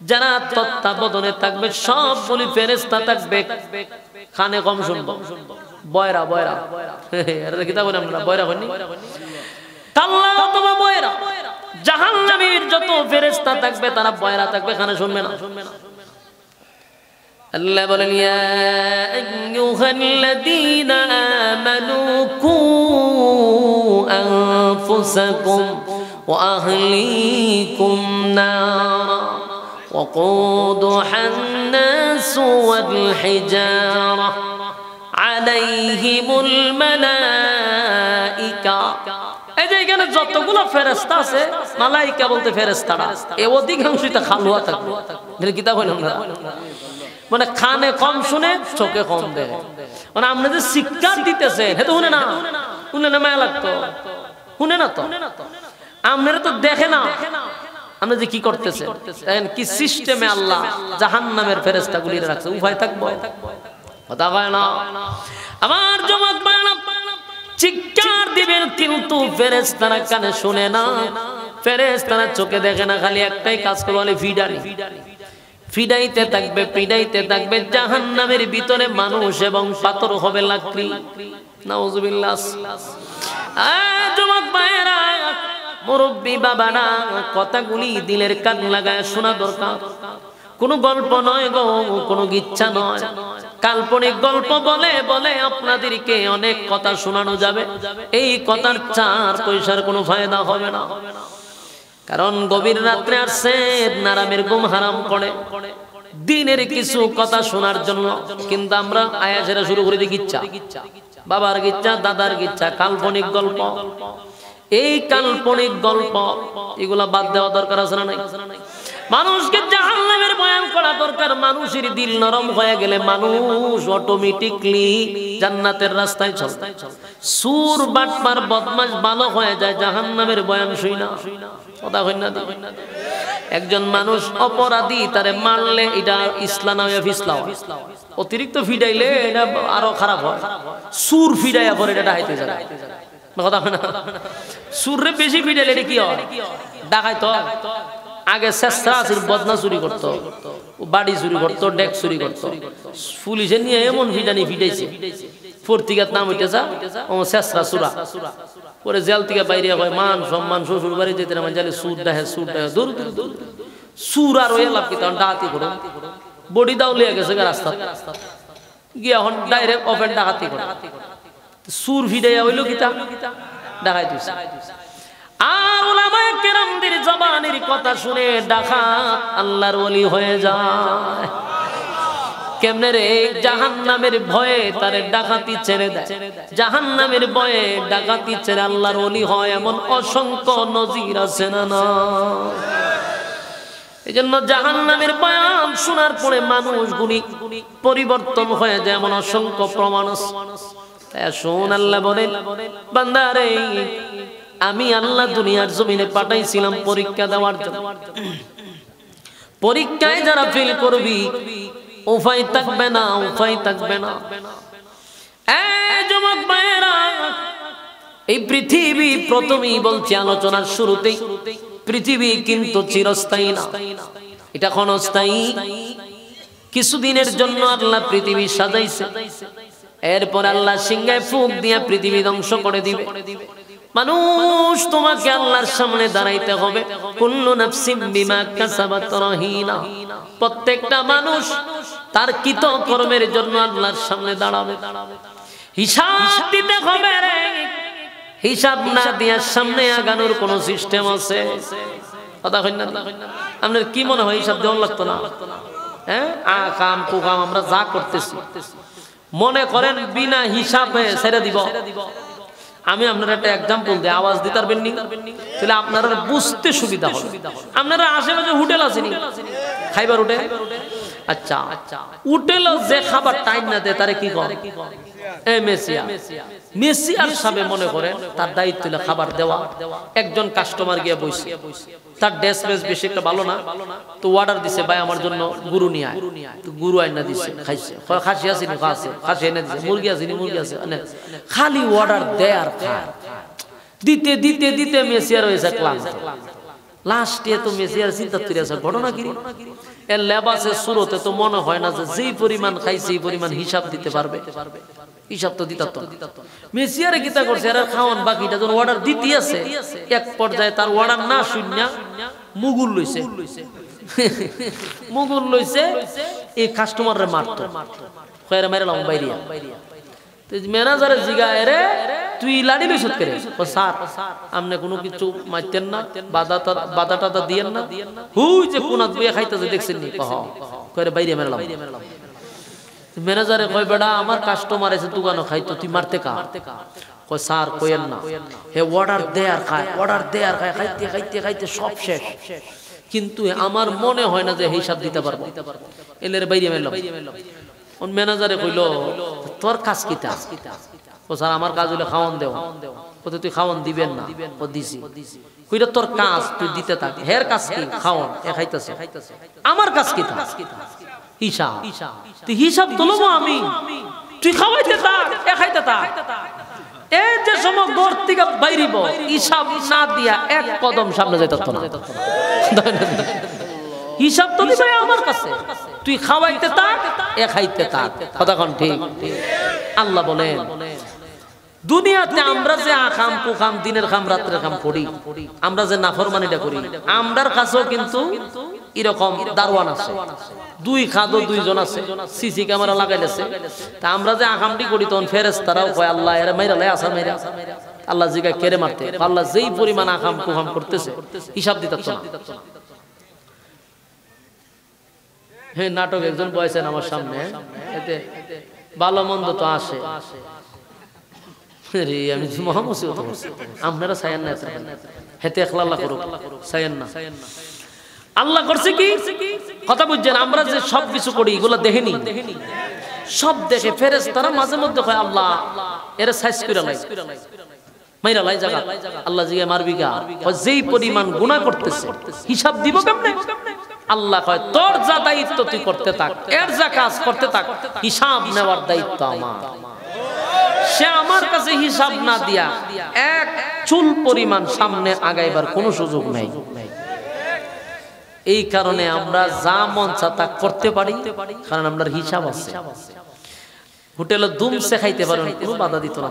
যারা তত্ত্বাবধানে থাকবে, সবগুলি ফেরেশতা থাকবে, কানে কম শুনবো। বয়রা বয়রা এটা কি তা বলি আমরা, বয়রা হয়নি কাল্লা অথবা বয়রা। জাহান্নামের যত ফেরেশতা থাকবে তারা বয়রা থাকবে, কানে শুনবে না। আল্লাহ বলেন ইয়া আইয়ুহাল্লাযীনা আমানু কু আনফুসাকুম ওয়া আহলিকুম নারা ওয়াকুদুহান নাসু ওয়াল হিজারা আলাইহিমুল মালাইকা। এই যে এখানে যতগুলো ফেরেশতা আছে, মালাইকা বলতে ফেরেশতারা, এই অধিকাংশই তো খালুয়া থাকবে। এর কিতাব হলো না, মানে কানে কম শুনে চোখে কম দেয়। মানে আপনি যে শিক্ষা দিতেছেন হে তো শুনে না, শুনে না মায়া লাগতো, শুনে না তো, আপনারা তো দেখে না আপনি যে কি করতেছেন। দেখেন কি সিস্টেমে আল্লাহ জাহান্নামের ফেরেশতাগুলি রাখছে, উভয় থাকবো কথা কয় না। আমার যুবক ভাইরা, চিৎকার দিবেন কিন্তু ফেরেশতারা কানে শুনে না, ফেরেশতারা চোখে দেখে না, খালি একটাই কাজ করে, বলে ফিডানি। ফিডাইতে থাকবে, পিডাইতে থাকবে। জাহান্নামের ভিতরে মানুষ এবং পাথর হবে লাকড়ি। নাউজুবিল্লাহ। যুবক ভাইরা, মুরব্বী বাবারা, কথাগুলি দিলের কান লাগায় শোনা দরকার। কোনো গল্প নয় গো, কোনো গিচ্ছা নয়, কাল্পনিক গল্প বলে বলে আপনাদেরকে অনেক কথা শোনানো যাবে। এই কথার 4 পয়সার কোনো ফায়দা হবে না, কারণ গভীর রাত্রে আসছে, নারামের ঘুম হারাম করে দিনের কিছু কথা শোনার জন্য। কিন্তু আমরা আয়াসেরা শুরু করে দিই গিচ্ছা, বাবার গিচ্ছা, দাদার গিচ্ছা, কাল্পনিক গল্প। এই কাল্পনিক গল্প এগুলা বাদ দেওয়া দরকার আছে না নাই? মানুষকে জাহান্নামের বয়ান করা দরকার। মানুষের দিল নরম হয়ে গেলে মানুষ অটোমেটিকলি জান্নাতের রাস্তায় চলে। সুর বাটপার বদমাশ ভালো হয়ে যায় জাহান্নামের বয়ান শুই না, কথা কই না। একজন মানুষ অপরাধী, তারে মারলে এটা ইসলাম ফিসলাম, অতিরিক্ত ফিডাইলে এটা আরো খারাপ হয়। সুর ফিডাইয়া পরে এটা হাইতে যায়, কথা কই না। সুরে বেশি ফিডাইলে এটা কি হয়? ডাকাই তো আগে শেষরাসির বদনা চুরি করতো, বাড়ি চুরি করতো, ডেক চুরি করতো। পুলিশে নিয়ে এমন ফিডানি ফিডাইছে, ফোরতিকার নাম হইতেছে ও শেষরা চুরা। পরে জেল থেকে বাইরে হয়, মান সম্মান, শ্বশুর বাড়ি যেতে না জালে সুর ডাহে, সুর ডাহে, দূর দূর সুর। আর ওই লাভ কি তখন ডাকাতি করো, বডি দাও লিয়ে গেছে রাস্তা গিয়ে, এখন ডাইরেক্ট ওপেন ডাকাতি করে। সুর ফিডাইয়া হইলো কিতা ডাকাই দিছে। আর উলামায়ে কেরামদের জবানের কথা শুনে ডাকাত আল্লাহর ওলি হয়ে যায়। কেমনে রে? জাহান্নামের ভয়ে তারে ডাকাতি ছেড়ে দেয়, জাহান্নামের ভয়ে ডাকাতি ছেড়ে আল্লাহর ওলি হয়, এমন অসংখ্য নজির আছে না? এজন্য জাহান্নামের বয়ান শোনার পরে মানুষগুলি পরিবর্তন হয়ে যায়, এমন অসংখ্য প্রমাণ আছে। শোন, আল্লাহ বলেন বান্দারে, আমি আল্লাহ দুনিয়ার জমিনে পাঠাইছিলাম পরীক্ষা দেওয়ার জন্য। পরীক্ষায় যারা ফেল করবি উপায় থাকবে না, উপায় থাকবে না। এই যুবক ভাইয়েরা, এই পৃথিবী প্রথমেই বলছি আলোচনার শুরুতেই, পৃথিবী কিন্তু চিরস্থায়ী না, এটা ক্ষণস্থায়ী। কিছুদিনের জন্য আল্লাহ পৃথিবী সাজাইছে, এরপর আল্লাহ সিংহায় ফুঁক দিয়া পৃথিবী ধ্বংস করে দিবে। মানুষ তোমাকে আল্লাহর সামনে দাঁড়াইতে হবে। কুল্লু নাফসিন বিমা কাসাবাত রাহিনা, প্রত্যেকটা মানুষ তার কৃত কর্মের জন্য আল্লাহর সামনে দাঁড়াবে, হিসাব দিতে হবে রে। হিসাব না দিয়া সামনে আগানোর কোন সিস্টেম আছে? কথা কই না? আপনার কি মনে হয় হিসাব দেওয়া লাগতো না? হ্যাঁ, কাম কুকাম আমরা যা করতেছি মনে করেন বিনা হিসাবে ছেড়ে দিব। আমি আপনার একটা এক্সাম্পল দিই, আওয়াজ দিতে পারবেন নি? তাহলে আপনারা বুঝতে সুবিধা হবে। আপনারা আশেপাশে হোটেল আছে নি, খাইবার হোটেল? আচ্ছা, হোটেল যে খাবার টাইম না দেয় তারে কি করে? মেসিয়ার সামনে মনে করেন তার দায়িত্ব হলো খাবার দেওয়া। একজন কাস্টমার গিয়ে বসে, তার ড্রেস বেশ বেশি একটা ভালো না, তো অর্ডার দিছে ভাই আমার জন্য গুরু নিয়ে আয়। তো গুরু আইনা দিছে, খাইছে। খাসি আছে নি? খাসি। খাসি এনে দিছে। মুরগি আছে নি? মুরগি আছে। খালি অর্ডার দেয় আর খায়। দিতে দিতে দিতে মেসিয়ার হয়েছে ক্লান্ত। লাস্টে তো মেসিয়ার চিন্তা তুলে আছে ঘটনা কি? এর লেবাসের শুরুতে তো মনে হয় না যে যেই পরিমাণ খাইছে এই পরিমাণ হিসাব দিতে পারবে। হিসাব তো দিত তো। মেসিয়ারে কিতা করছে, এর খাওয়ান বাকিটা যখন অর্ডার দিতে আছে, এক পর্যায়ে তার অর্ডার না শুনিয়া মুগুর লইছে। মুগুর লইছে, এই কাস্টমাররে মারতো। কয়রা মারলাম বাইরিয়া। তো ম্যানেজারে জিগায়, রে তুই লাড়ি লইছত করে? ও স্যার আপনি কোনো কিছু মারতেন না, বাধা টাদা দিয়েন না, হুই যে কোনাত বইয়া খাইতেছে দেখছেন নি? কয়রা বাইরে মারলাম। ম্যানেজারে কয়, বেটা আমার কাস্টমার এসে দোকানে খাইতো, তুই মারতে কা? কয় স্যার কইেন না, হে অর্ডার দে আর খায়, অর্ডার দে আর খায়, খাইতে খাইতে খাইতে সব শেষ, কিন্তু আমার মনে হয় না যে হিসাব দিতে পারবো। এলের বাইরে মারলাম। ওর ম্যানেজারে কইল, তোর কাজ কিটা? ও স্যার আমার কাজ হলো খাওয়ান দেওয়া। কোথায় তুই খাওয়ান দিবেন না? ও দিছি। কইটা তোর কাজ, তুই দিতে থাক। হের কাজ কি? খাওয়ান। এ খাইতেছে। আমার কাজ কিটা? হিসাব। তুই হিসাব তুলবো আমি, তুই খাওয়াইতে থাক, এ খাইতে থাক। এই যে সময় ঘর থেকে বাইরিব, হিসাব না দিয়া এক কদম সামনে যাইতে না। হিসাব তো দিবে আমার কাছে, তুই খাওয়াইতে থাক, এ খাইতে থাক। কথা কোন ঠিক? আল্লাহ বলেন দুনিয়াতে আমরা যে আকাম কুকাম দিনের খাম রাত্রের খাম করি, আমরা যে নাফরমানিটা করি, আমরার কাছেও কিন্তু এরকম দারওয়ান আছে, দুই খাদো দুইজন আছে, সিসি ক্যামেরা লাগাইলেছে। তা আমরা যে আকামটি করি তখন ফেরেশতারাও কয় আল্লাহ এর মাইরা লাই আসা মাইরা। আল্লাহ জিগা কেড়ে মারতে, আল্লাহ যেই পরিমাণ আকাম কুকাম করতেছে হিসাব দিতে না। হ্যাঁ, নাটক একজন বলেছেন আমার সামনে, এতে ভালো মন্দ তো আসে। আমি মহামুসিবত, আপনারা চাইেন না, হেতে আল্লাহ করুক, চাইেন না। আল্লাহ করছে কি কথা বুঝছেন? আমরা যে সব কিছু করি এগুলো দেখেনি, সব দেখে ফেরেশতারা মাঝে মধ্যে কয় আল্লাহ এর সাইজ করে লাই, মাইরা লাই জায়গা। আল্লাহ জিগে মারবি গা, যেই পরিমাণ গুনাহ করতেছে হিসাব দিব কেমনে? আল্লাহ কয় তোর যা দায়িত্ব তুই করতে থাক, এর যা কাজ করতে থাক, হিসাব নেওয়ার দায়িত্ব আমার। সে আমার কাছে হিসাব না দিয়া এক চুল পরিমাণ সামনে আগাইবার কোনো সুযোগ নাই। এই কারণে আমরা যা মন চা তা করতে পারি, কারণ আমরা হিসাব আছে। হোটেলে দুমসে খাইতে পারেন, কোনো বাধা দিত না।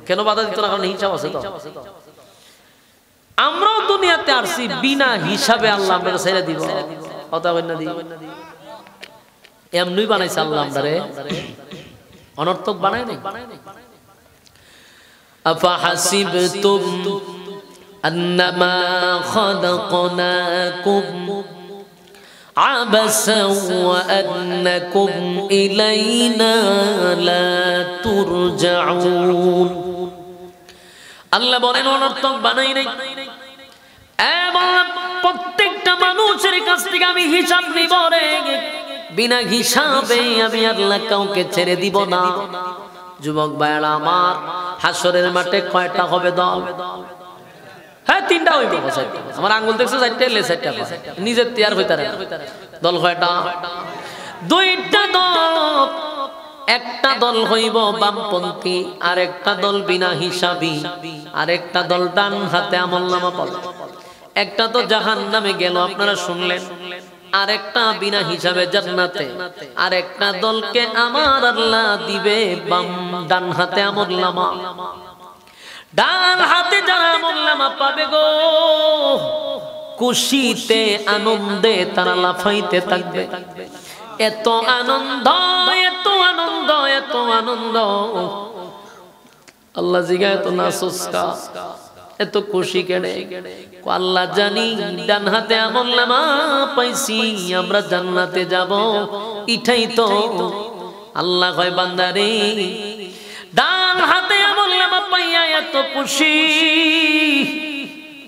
কেন বাধা দিত না? কারণ হিসাব আছে তো। আমরাও দুনিয়াতে আসছি বিনা হিসাবে, আল্লাহ আমরা ছেড়ে দিব। কথা বল না, এমনি বানাইছে আল্লাহ আমরারে, অনর্থক বানায় নাই। আফাহাসিবতুম আন্নামা খালাকনাকুম আবাসাও ওয়া আন্নাকুম ইলাইনা লা তুরজাউন। আল্লাহ বলেন অনর্থক বানাই নাই। প্রত্যেকটা মানুষের কাছ থেকে আমি হিসাব নিব রে, বিনা হিসাবে আমি আল্লাহ কাউকে ছেড়ে দিব না। যুবক ভাইরা আমার, হাসরের মাঠে কয়টা হবে দল? হ্যাঁ, তিনটা হইব। আমার আঙ্গুল দেখছো চারটে, লে চারটা, নিজের তৈয়ার হইতে দল কয়টা? দুইটা দল। একটা দল হইব বামপন্থী, আর একটা দল বিনা হিসাবী, আর একটা দল ডান হাতে আমলনামা পাবে। একটা তো জাহান্নামে গেল, আপনারা শুনলেন। আর একটা বিনা হিসাবে জান্নাতে। আর একটা দলকে আমার আল্লাহ দিবে বাম ডান হাতে আমলনামা। ডান হাতে যারা আমলনামা পাবে গো, খুশিতে আনন্দে তারা লাফাইতে থাকবে। এত আনন্দ, এত আনন্দ, এত আনন্দ। আল্লাহ জিগায় তো নাসুসকা, এত খুশি কেড়ে? আল্লাহ জানি ডান হাতে আমলনামা পাইছি, আমরা জান্নাতে যাব, এটাই তো। আল্লাহ কয় বান্দারে, ডান হাতে আমলনামা পাইয়া এত খুশি।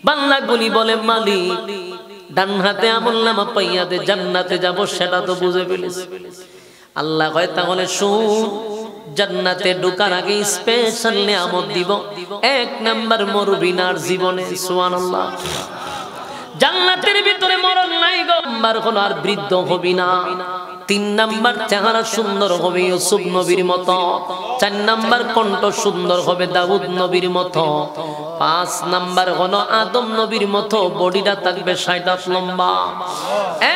বান্দা গুলি বলে মালিক, ডান হাতে আমলনামা পাইয়া দে, জান্নাতে যাব, সেটা তো বুঝে ফেলেছি। আল্লাহ কয় তাহলে শুন, জান্নাতে ঢোকার আগে স্পেশাল নিয়ামত দিব। 1 নাম্বার মরবি না আর জীবনে। সুবহানাল্লাহ। জান্নাতের ভিতরে মরণ নাই গো। নাম্বার হলো আর বৃদ্ধ হবি না। 3 নাম্বার চেহারা সুন্দর হবে ইউসুফ নবীর মতো। 4 নাম্বার কণ্ঠ সুন্দর হবে দাউদ নবীর মতো। 5 নাম্বার হলো আদম নবীর মতো বডিটা থাকবে 60 হাত লম্বা।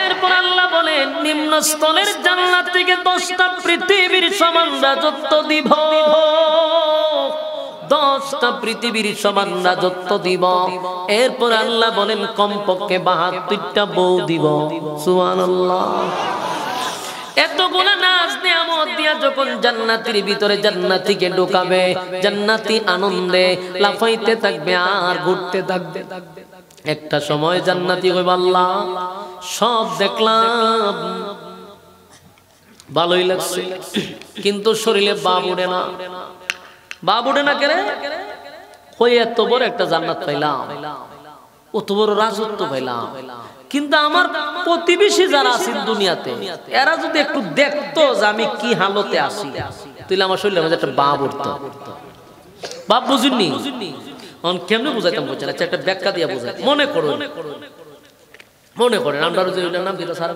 এরপর আল্লাহ বলেন নিম্ন স্তরের জান্নাত থেকে 10টা পৃথিবীর সমান রাজত্ব দিব। 10টা পৃথিবীর সমান রাজত্ব দিব। এরপর আল্লাহ বলেন কমপক্ষে 72টা বউ দিব। সুবহানাল্লাহ। এতগুলা নাজ নিয়ামত দিয়া যখন জান্নাতের ভিতরে জান্নাতীকে ঢোকাবে, জান্নাতি আনন্দে লাফাইতে থাকবে আর ঘুরতে থাকবে। একটা সময় জান্নাতি কইবে আল্লাহ সব দেখলাম, ভালোই লাগছে, কিন্তু শরীরে বাপ উঠে না। বাপ উঠে না কেন? কই এত বড় একটা জান্নাত পাইলাম, অত বড় রাজত্ব পাইলাম, কিন্তু আমার প্রতিবেশী যারা আছে দুনিয়াতে এরা যদি একটু দেখতো যে আমি কি হালতে আছি, তাহলে আমার শরীরের মধ্যে একটা বাপ উঠতো। বাপ বুঝিনি কেমনে বুঝাইতাম বলছেন? আচ্ছা একটা ব্যাখ্যা দিয়ে বুঝাই। মনে করেন আমরা যে ওইটার নাম কিটা স্যার,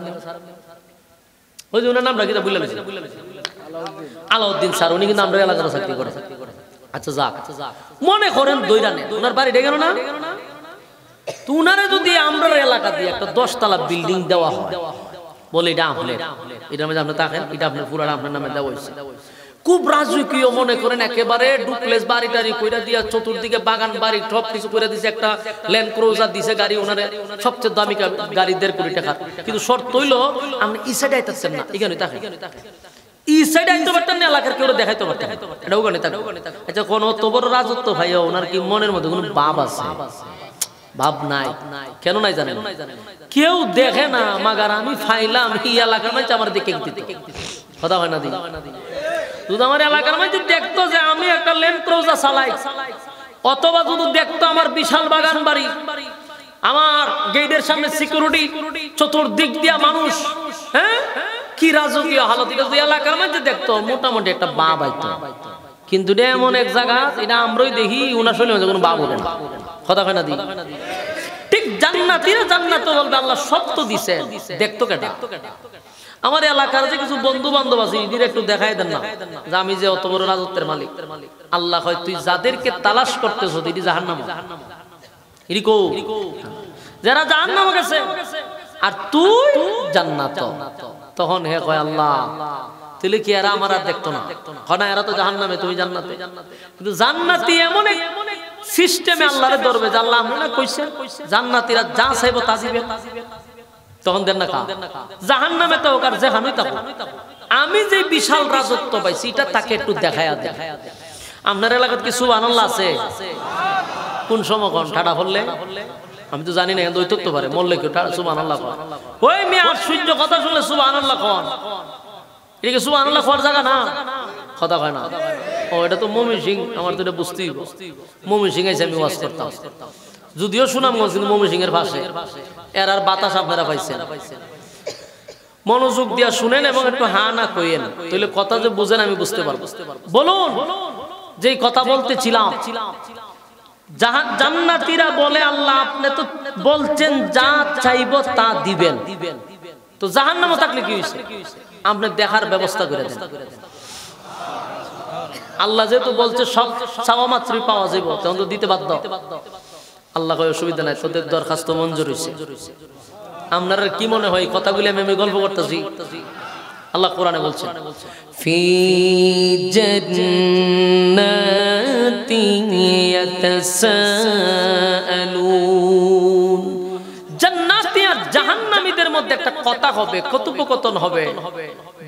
ওই যে ওনার নামটা কিটা বুঝলেন? আলাউদ্দিন স্যার, উনি কিন্তু আমরা এলাকার চাকরি করে। আচ্ছা যাক, মনে করেন দৈরানে ওনার বাড়ি ডেকে না, তো উনারা যদি আমরা এলাকা দিয়ে একটা 10 তলা বিল্ডিং দেওয়া হয়, বলে এটা আপনার, এটার মধ্যে আপনি থাকেন, এটা আপনার পুরা আপনার নামে দেওয়া হয়েছে, খুব রাজকীয় মনে করেন, একেবারে ডুপ্লেক্স বাড়ি টাড়ি কইরা দিয়া চতুর্দিকে বাগান বাড়ি সব কিছু করে দিছে, একটা ল্যান্ড ক্রুজার দিছে গাড়ি, ওনারে সবচেয়ে দামি গাড়ি 1.5 কোটি টাকা। কিন্তু শর্ত হইলো আপনি এই সাইডে আইতাছেন না, এখানে থাকেন, এই সাইডে আইতে পারতেন না, এলাকার কেউ দেখাইতে পারতেন, এটা ওখানে থাকেন। আচ্ছা কোন অত বড় রাজত্ব ভাইয়া, ওনার কি মনের মধ্যে কোনো ভাব আছে? ভাব নাই। কেন নাই জানেন? কেউ দেখে না, মাগার আমি ফাইলাম এই এলাকার মধ্যে আমার দিকে কথা হয় না দি, যদি আমার এলাকার মধ্যে দেখতো যে আমি একটা ল্যান্ড ক্রুজার চালাই, অথবা যদি দেখতো আমার বিশাল বাগান বাড়ি, আমার গেটের সামনে সিকিউরিটি, চতুর্দিক দিয়া মানুষ, হ্যাঁ কি রাজকীয় হালত, যদি এলাকার মধ্যে দেখতো মোটামুটি একটা বাপ আইতো। কিন্তু এমন এক জায়গা, এটা আমরাই দেখি উনার শরীরে কোনো বাপ ওঠে না, কথা হয় না দি। ঠিক জান্নাতীরা জান্নাত বলবে আল্লাহ সব তো দিছে, দেখতো কেটা? আমার এলাকার যে কিছু বন্ধু বান্ধব আছে, এদের একটু দেখাই দেন না যে আমি যে অত বড় রাজত্বের মালিক। আল্লাহ হয় তুই যাদেরকে তালাশ করতেছ এটি জাহান্নাম, এরিকো যারা জাহান্নামে গেছে আর তুই জান্নাত। তখন হে কয় আল্লাহ তাহলে কি এরা আমার আর দেখতো না? না, এরা তো জাহান্নামে, তুমি জান্নাতে। কিন্তু জান্নাতি এমন এক সিস্টেমে আল্লাহরে ধরবে যে আল্লাহ আমরা কইছেন জান্নাতীরা যা চাইবো তা দিবে, তখন দেন না কা জাহান্নামে তো ওকার যেখানেই থাকো, আমি যে বিশাল রাজত্ব পাইছি এটা তাকে একটু দেখায়া দে। আপনার এলাকায় কি সুবহানাল্লাহ আছে? কোন সময় কোন ঠাডা হলে আমি তো জানি না, কিন্তু ওই তো পারে মরলে কেউ সুবহানাল্লাহ কোন, ওই মেয়ে সূর্য কথা শুনলে সুবহানাল্লাহ কোন, এটা কি সুবহানাল্লাহ কোন জায়গা না? কথা কয় না। ও এটা তো ময়মনসিংহ, আমার তো এটা বুঝতেই, ময়মনসিংহ এসে আমি ওয়াজ করতাম, যদিও সুনামগঞ্জ কিন্তু ময়মনসিংহের পাশে। এর আর বাতাস আপনারা পাইছেন, মনোযোগ দিয়া শুনেন এবং একটু হা না কইেন, তাহলে কথা যে বুঝেন আমি বুঝতে পারবো। বলুন, যে কথা বলতেছিলাম, জান্নাতীরা বলে আল্লাহ আপনি তো বলছেন যা চাইবো তা দিবেন, তো জাহান্নামে থাকলে কি হইছে? আপনি দেখার ব্যবস্থা করে দেন। আল্লাহ যেহেতু বলছে সব চাওয়া মাত্রই পাওয়া যাবে, তখন তো দিতে বাধ্য। আল্লাহ কয় অসুবিধা নাই, তোদের দরখাস্ত মঞ্জুর হইছে। আপনারা কি মনে হয় কথাগুলি আমি গল্প করতেছি? আল্লাহ কোরআনে বলছেন ফি জান্নাতিন ইয়াতাসাআলুন। জান্নাতি আর জাহান্নামীদের মধ্যে একটা কথা হবে, কথোপকথন হবে,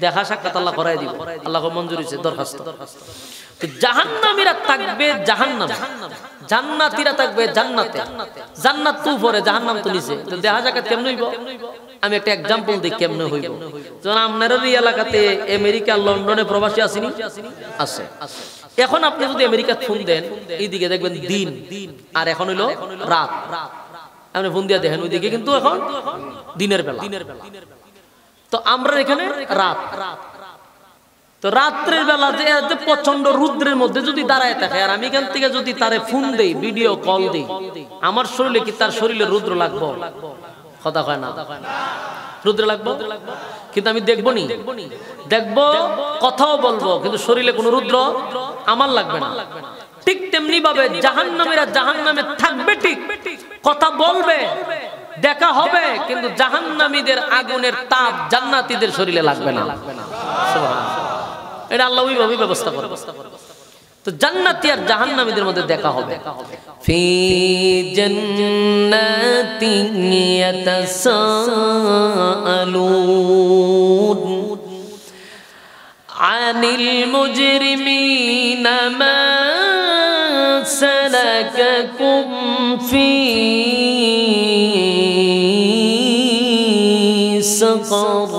দেখা সাক্ষাৎ আল্লাহ করায় দিব। আল্লাহ মঞ্জুর হয়েছে দরখাস্ত। তো জাহান্নামীরা থাকবে জাহান্নামে, জান্নাতীরা থাকবে জান্নাতে। জান্নাত তো উপরে, জাহান্নাম তো নিচে। তো দেখা সাক্ষাৎ কেমনে হইব? আমি একটা এক্সাম্পল দিই কেমনে হইব। যেমন আপনার এই এলাকাতে আমেরিকা, লন্ডনে প্রবাসী আসেনি? আছে। এখন আপনি যদি আমেরিকা ফোন দেন, এইদিকে দেখবেন দিন, আর এখন হইলো রাত। আপনি ফোন দিয়ে দেখেন ওইদিকে কিন্তু এখন দিনের বেলা। তো আমরা এখানে রাত। তো রাত্রের বেলা যে প্রচন্ড রুদ্রের মধ্যে যদি দাঁড়ায় থাকে, আর আমি এখান থেকে যদি তারে ফোন দেই, ভিডিও কল দেই, আমার শরীরে কি তার শরীরে রুদ্র লাগবো? কথা হয় না, রুদ্র লাগবো। কিন্তু আমি দেখবো নি, দেখবো, কথাও বলবো, কিন্তু শরীরে কোনো রুদ্র আমার লাগবে না। ঠিক তেমনি ভাবে জাহান্নামীরা জাহান্নামে থাকবে, ঠিক কথা বলবে, দেখা হবে, কিন্তু জাহান্নামীদের আগুনের তাপ জান্নাতীদের শরীরে লাগবে না। এটা আল্লাহ ওইভাবে ব্যবস্থা করে। তো জান্নাতি আর জাহান্নামীদের মধ্যে দেখা হবে। ফি জান্নাতিন ইয়াতাসাআলুন আনিল মুজরিমিনা মা সালাকাকুম ফি সাকার।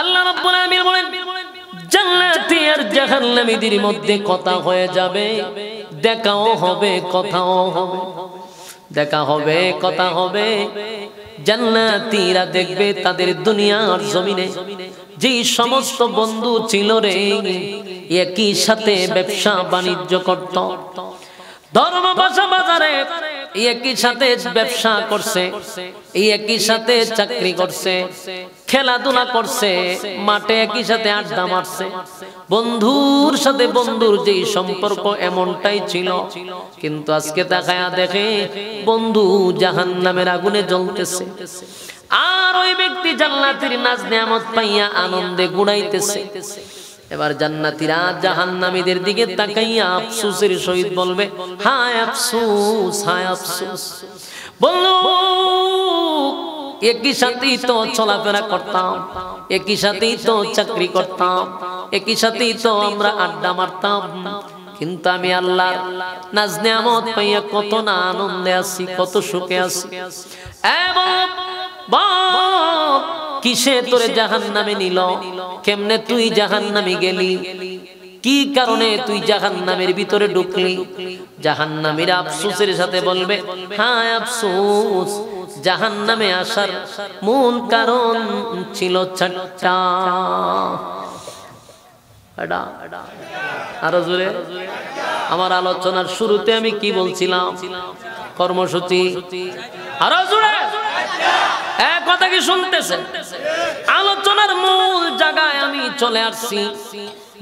আল্লাহ রাব্বুল আলামিন বলেন, জান্নাতি আর জাহান্নামীদের মধ্যে কথা হয়ে যাবে, দেখাও হবে, কথাও হবে। দেখা হবে, কথা হবে। জান্নাতীরা দেখবে তাদের দুনিয়ার জমিনে যেই সমস্ত বন্ধু ছিল রে, একই সাথে ব্যবসা বাণিজ্য করত, ধর্ম ভাষা বাজারে একই সাথে ব্যবসা করছে, একই সাথে চাকরি করছে, খেলাধুলা করছে, মাঠে একই সাথে আড্ডা মারছে, বন্ধুর সাথে বন্ধুর যেই সম্পর্ক এমনটাই ছিল। কিন্তু আজকে তাকায়া দেখে বন্ধু জাহান্নামের আগুনে জ্বলতেছে, আর ওই ব্যক্তি জান্নাতের নাজ নিয়ামত পাইয়া আনন্দে গুড়াইতেছে। এবার জান্নাতীরা জাহান্নামীদের দিকে তাকাইয়া আফসোসের সহিত বলবে, হায় আফসোস, হায় আফসোস। বললো একই সাথেই তো চলাফেরা করতাম, একই সাথেই তো চাকরি করতাম, একই সাথেই তো আমরা আড্ডা মারতাম, কিন্তু আমি আল্লাহর নাজ নিয়ামত পাইয়া কত না আনন্দে আছি, কত সুখে আছি। এবং কিসে তোরে জাহান্নামে নিল? কেমনে তুই জাহান্নামে গেলি? কি কারণে তুই জাহান্নামের ভিতরে ঢুকলি? জাহান্নামীরা আফসোসের সাথে বলবে, হায় আফসোস, জাহান্নামে আসার মূল কারণ ছিল চারটা। আরো জোরে। আমার আলোচনার শুরুতে আমি কি বলছিলাম? কর্মসূচি। আরো জোরে। কথা কি শুনতেছেন? আলোচনার মূল জায়গায় আমি চলে আসছি।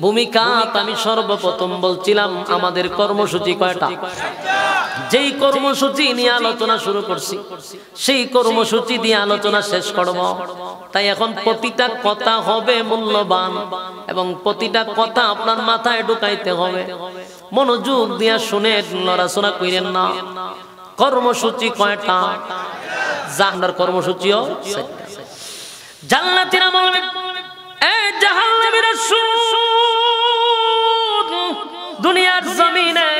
ভূমিকা আমি সর্বপ্রথম বলছিলাম আমাদের কর্মসূচি কয়টা? যেই কর্মসূচি নিয়ে আলোচনা শুরু করছি, সেই কর্মসূচি দিয়ে আলোচনা শেষ করব। তাই এখন প্রতিটা কথা হবে মূল্যবান, এবং প্রতিটা কথা আপনার মাথায় ঢুকাইতে হবে। মনোযোগ দিয়া শুনে লড়াচড়া কইরেন না। কর্মসূচি কয়টা? জাহান্নামের কর্মসূচিও জান্নাতীরা বলবে, এ জাহান্নামীরা শুন, দুনিয়ার জমিনে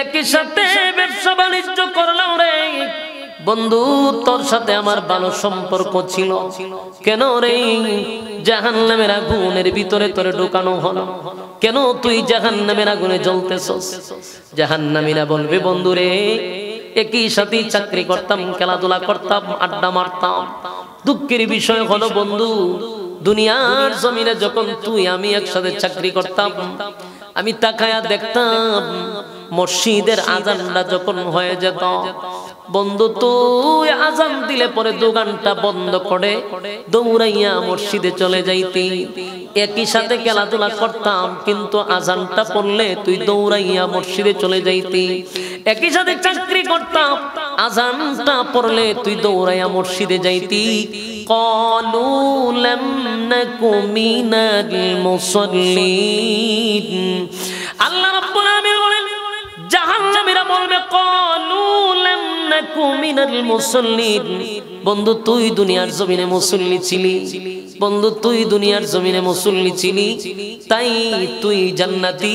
একই সাথে ব্যবসা বাণিজ্য করলাম রে বন্ধু, তোর সাথে আমার ভালো সম্পর্ক ছিল, কেন রে জাহান্নামের আগুনের ভিতরে তোরে ঢোকানো হলো? কেন তুই জাহান্নামের আগুনে জ্বলতেছস? জাহান্নামীরা বলবে, বন্ধু রে একই সাথে চাকরি করতাম, খেলাধুলা করতাম, আড্ডা মারতাম। দুঃখের বিষয় হলো বন্ধু, দুনিয়ার জমিনে যখন তুই আমি একসাথে চাকরি করতাম, আমি তাকায়া দেখতাম মসজিদের আজানটা যখন হয়ে যেত, বন্ধু তুই আজান দিলে পরে দোকানটা বন্ধ করে দৌড়াইয়া মসজিদে চলে যাইতি। একই সাথে খেলাধুলা করতাম, কিন্তু আজানটা পড়লে তুই দৌড়াইয়া মসজিদে চলে যাইতি। একই সাথে চাকরি করতাম, আজানটা পড়লে তুই দৌড়াইয়া মসজিদে যাইতি। ক্বালু লাম নাকু মিনাল মুসাল্লিন, আল্লাহ রাব্বুল আলামিন বলেন জাহান্নামীরা বলবে ক্বালু লাম নাকু মিনাল মুসাল্লিন। বন্ধু তুই দুনিয়ার জমিনে মুসল্লি ছিলি, বন্ধু তুই দুনিয়ার জমিনে মুসল্লি ছিলি, তাই তুই জান্নাতি।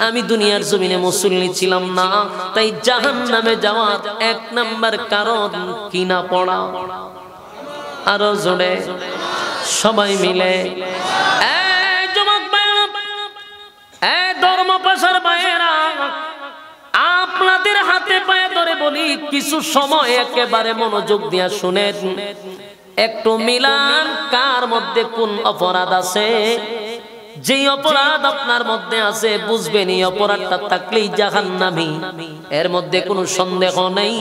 আমি দুনিয়ার জমিনে মুসল্লি ছিলাম না, তাই জাহান্নামে যাওয়ার এক নাম্বার কারণ কিনা পড়া। আরো জোরে সবাই মিলে এই যুবক ভাইরা, এই ধর্মপ্রচার ভাইয়েরা, আপনাদের হাতে পায়ে ধরে বলি কিছু সময় একেবারে মনোযোগ দিয়া শুনেন। একটু মিলান কার মধ্যে কোন অপরাধ আছে। যে অপরাধ আপনার মধ্যে আছে বুঝবেন এই অপরাধটা থাকলেই জাহান্নামী, এর মধ্যে কোনো সন্দেহ নেই।